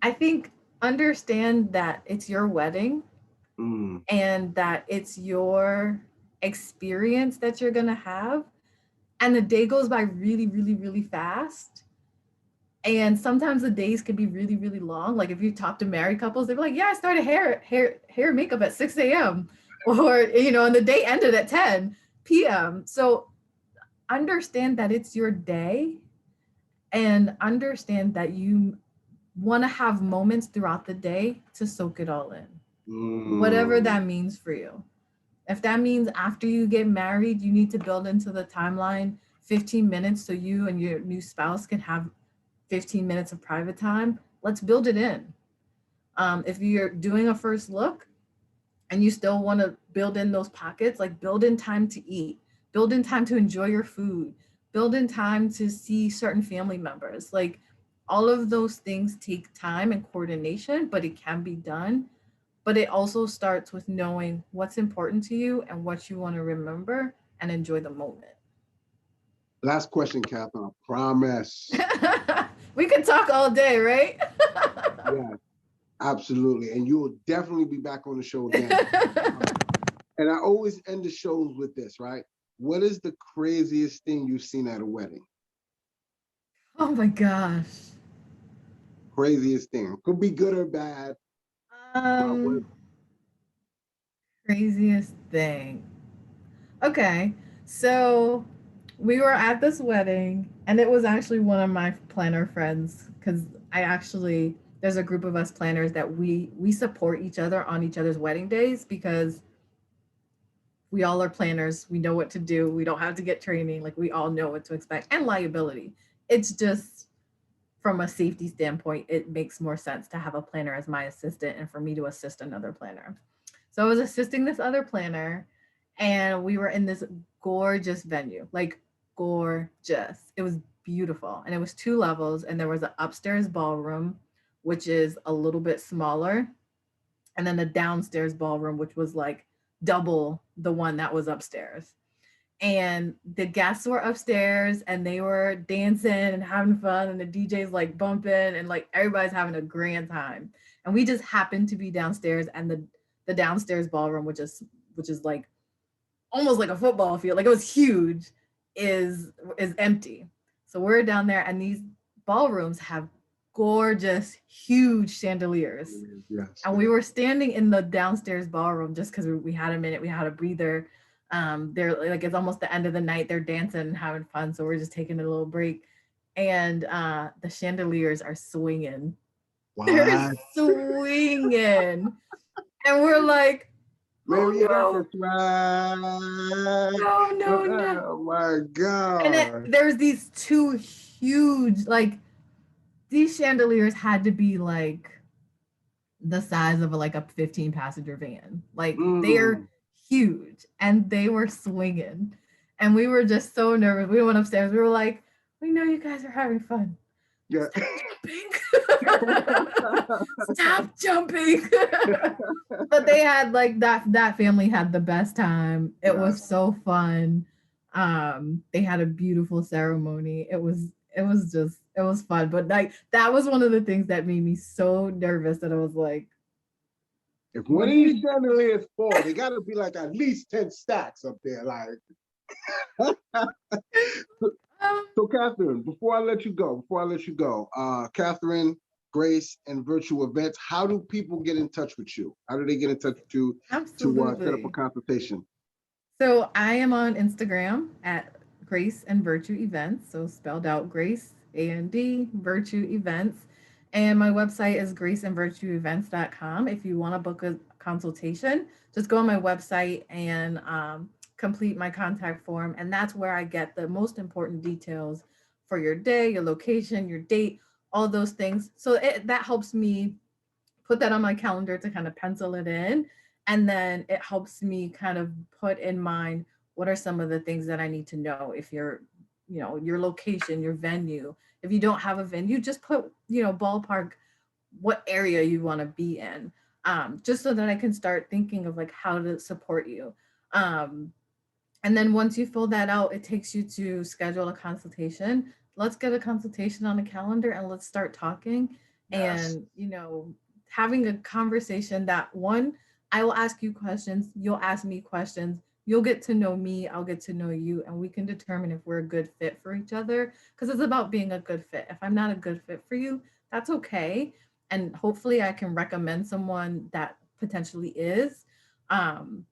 Speaker 1: I think understand that it's your wedding and that it's your experience that you're gonna have, and the day goes by really, really, really fast. And sometimes the days can be really, really long. Like if you talk to married couples, they're like, yeah, I started hair makeup at 6 a.m. Or, and the day ended at 10 p.m. So understand that it's your day and understand that you want to have moments throughout the day to soak it all in, whatever that means for you. If that means after you get married, you need to build into the timeline 15 minutes so you and your new spouse can have 15 minutes of private time, let's build it in. If you're doing a first look and you still want to build in those pockets, like build in time to eat, build in time to enjoy your food, build in time to see certain family members. Like all of those things take time and coordination, but it can be done. But it also starts with knowing what's important to you and what you want to remember and enjoy the moment.
Speaker 2: Last question, Catherine, I promise.
Speaker 1: We could talk all day, right?
Speaker 2: Yeah, absolutely. And you will definitely be back on the show again. And I always end the shows with this, right? What is the craziest thing you've seen at a wedding?
Speaker 1: Oh my gosh.
Speaker 2: Craziest thing. Could be good or bad. What?
Speaker 1: Um, Craziest thing. Okay, so we were at this wedding, and it was actually one of my planner friends because I actually there's a group of us planners that we support each other on each other's wedding days because we all are planners. We know what to do. We don't have to get training. Like we all know what to expect and liability. It's just from a safety standpoint, it makes more sense to have a planner as my assistant and for me to assist another planner. So I was assisting this other planner and we were in this gorgeous venue, like gorgeous. It was beautiful. And it was two levels and there was an upstairs ballroom, which is a little bit smaller, and then a downstairs ballroom, which was like double the one that was upstairs. And the guests were upstairs and they were dancing and having fun, and the DJ's like bumping and like everybody's having a grand time. And we just happened to be downstairs, and the downstairs ballroom, which is like almost like a football field, like it was huge, is empty. So we're down there, and these ballrooms have gorgeous, huge chandeliers,
Speaker 2: Yes,
Speaker 1: and we were standing in the downstairs ballroom just because we had a minute, we had a breather. They're like it's almost the end of the night. They're dancing and having fun, so we're just taking a little break. And the chandeliers are swinging. They're
Speaker 2: what?
Speaker 1: swinging, and we're like, "Oh
Speaker 2: Maybe
Speaker 1: no,
Speaker 2: that's right.
Speaker 1: no, no, no!"
Speaker 2: Oh my
Speaker 1: And
Speaker 2: God.
Speaker 1: there's these two huge, like these chandeliers had to be like the size of like a 15 passenger van. Like they're
Speaker 2: Mm.
Speaker 1: huge and they were swinging. And we were just so nervous. We went upstairs. We were like, we know you guys are having fun.
Speaker 2: Yeah.
Speaker 1: Stop jumping. Stop jumping. But they had like that family had the best time. It was
Speaker 2: Yes.
Speaker 1: so fun. They had a beautiful ceremony. It was fun, but like that was one of the things that made me so nervous that I was like,
Speaker 2: If one
Speaker 1: what
Speaker 2: of
Speaker 1: do
Speaker 2: these
Speaker 1: you
Speaker 2: chandeliers fall, they gotta be like at least 10 stacks up there. Like
Speaker 1: um,
Speaker 2: so Catherine, before I let you go, Catherine, Grace, and Virtual Events, how do people get in touch with you? How do they get in touch with you to set up a
Speaker 1: absolutely.
Speaker 2: consultation?
Speaker 1: So I am on Instagram at Grace and Virtue Events. So spelled out Grace and Virtue Events. And my website is graceandvirtueevents.com. If you want to book a consultation, just go on my website and complete my contact form. And that's where I get the most important details for your day, your location, your date, all those things. So that helps me put that on my calendar to kind of pencil it in. And then it helps me kind of put in mind what are some of the things that I need to know if your location, your venue. If you don't have a venue, just put, ballpark what area you want to be in. Just so that I can start thinking of like how to support you. Um, and then once you fill that out, it takes you to schedule a consultation. Let's get a consultation on the calendar and let's start talking
Speaker 2: Yes.
Speaker 1: and, having a conversation that one, I will ask you questions, you'll ask me questions, you'll get to know me, I'll get to know you, and we can determine if we're a good fit for each other. Because it's about being a good fit. If I'm not a good fit for you, that's okay. And hopefully I can recommend someone that potentially is. Um,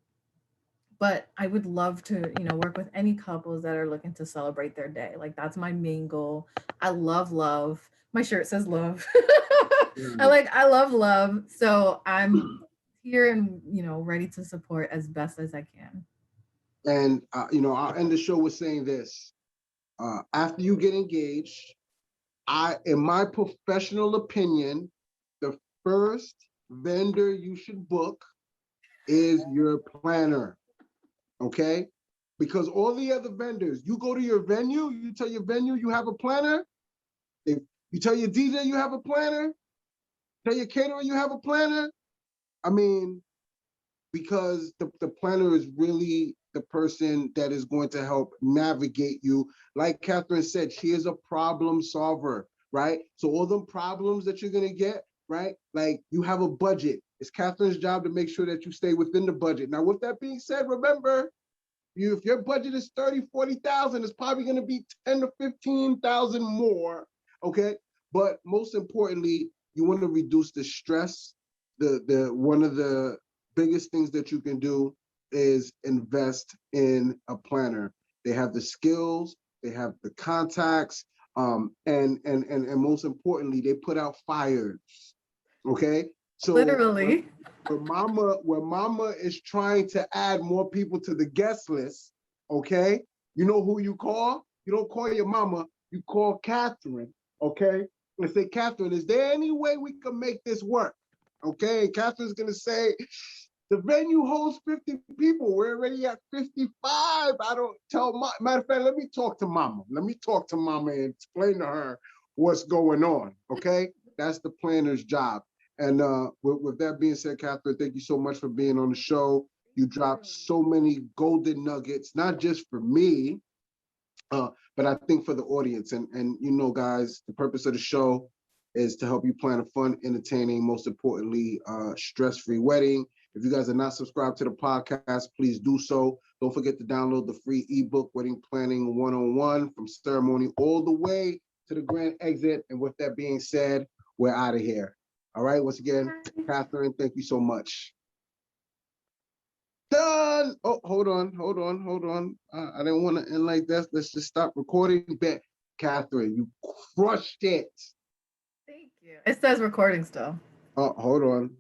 Speaker 1: but I would love to, work with any couples that are looking to celebrate their day. Like that's my main goal. I love love. My shirt says love.
Speaker 2: Yeah.
Speaker 1: I love love. So I'm here and, ready to support as best as I can.
Speaker 2: And I'll end the show with saying this. After you get engaged, in my professional opinion, the first vendor you should book is your planner. Okay? Because all the other vendors, you go to your venue, you tell your venue you have a planner. If you tell your DJ you have a planner, tell your caterer you have a planner. I mean, because the planner is really the person that is going to help navigate you. Like Catherine said, she is a problem solver, right? So all the problems that you're gonna get, right? Like you have a budget. It's Catherine's job to make sure that you stay within the budget. Now, with that being said, remember, if your budget is 30, 40,000, it's probably gonna be 10 to 15,000 more, okay? But most importantly, you wanna reduce the stress, the one of the biggest things that you can do is invest in a planner. They have the skills, they have the contacts, and most importantly, they put out fires. Okay, so
Speaker 1: Literally.
Speaker 2: when mama is trying to add more people to the guest list, okay, you know who you call? You don't call your mama, you call Catherine, okay, and say, Catherine, is there any way we can make this work? Okay, and Catherine's gonna say, the venue holds 50 people. We're already at 55. I don't tell matter of fact, let me talk to mama. Let me talk to mama and explain to her what's going on. Okay, that's the planner's job. And with that being said, Catherine, thank you so much for being on the show. You dropped so many golden nuggets, not just for me, but I think for the audience. And you know, guys, the purpose of the show is to help you plan a fun, entertaining, most importantly, stress-free wedding. If you guys are not subscribed to the podcast, please do so. Don't forget to download the free ebook, Wedding Planning 101, from ceremony all the way to the grand exit. And with that being said, we're out of here. All right, once again, Catherine, thank you so much. Done. Oh, hold on. I didn't want to end like that. Let's just stop recording. Bet, Catherine, you crushed it.
Speaker 1: Thank you. It says recording still.
Speaker 2: Oh, hold on.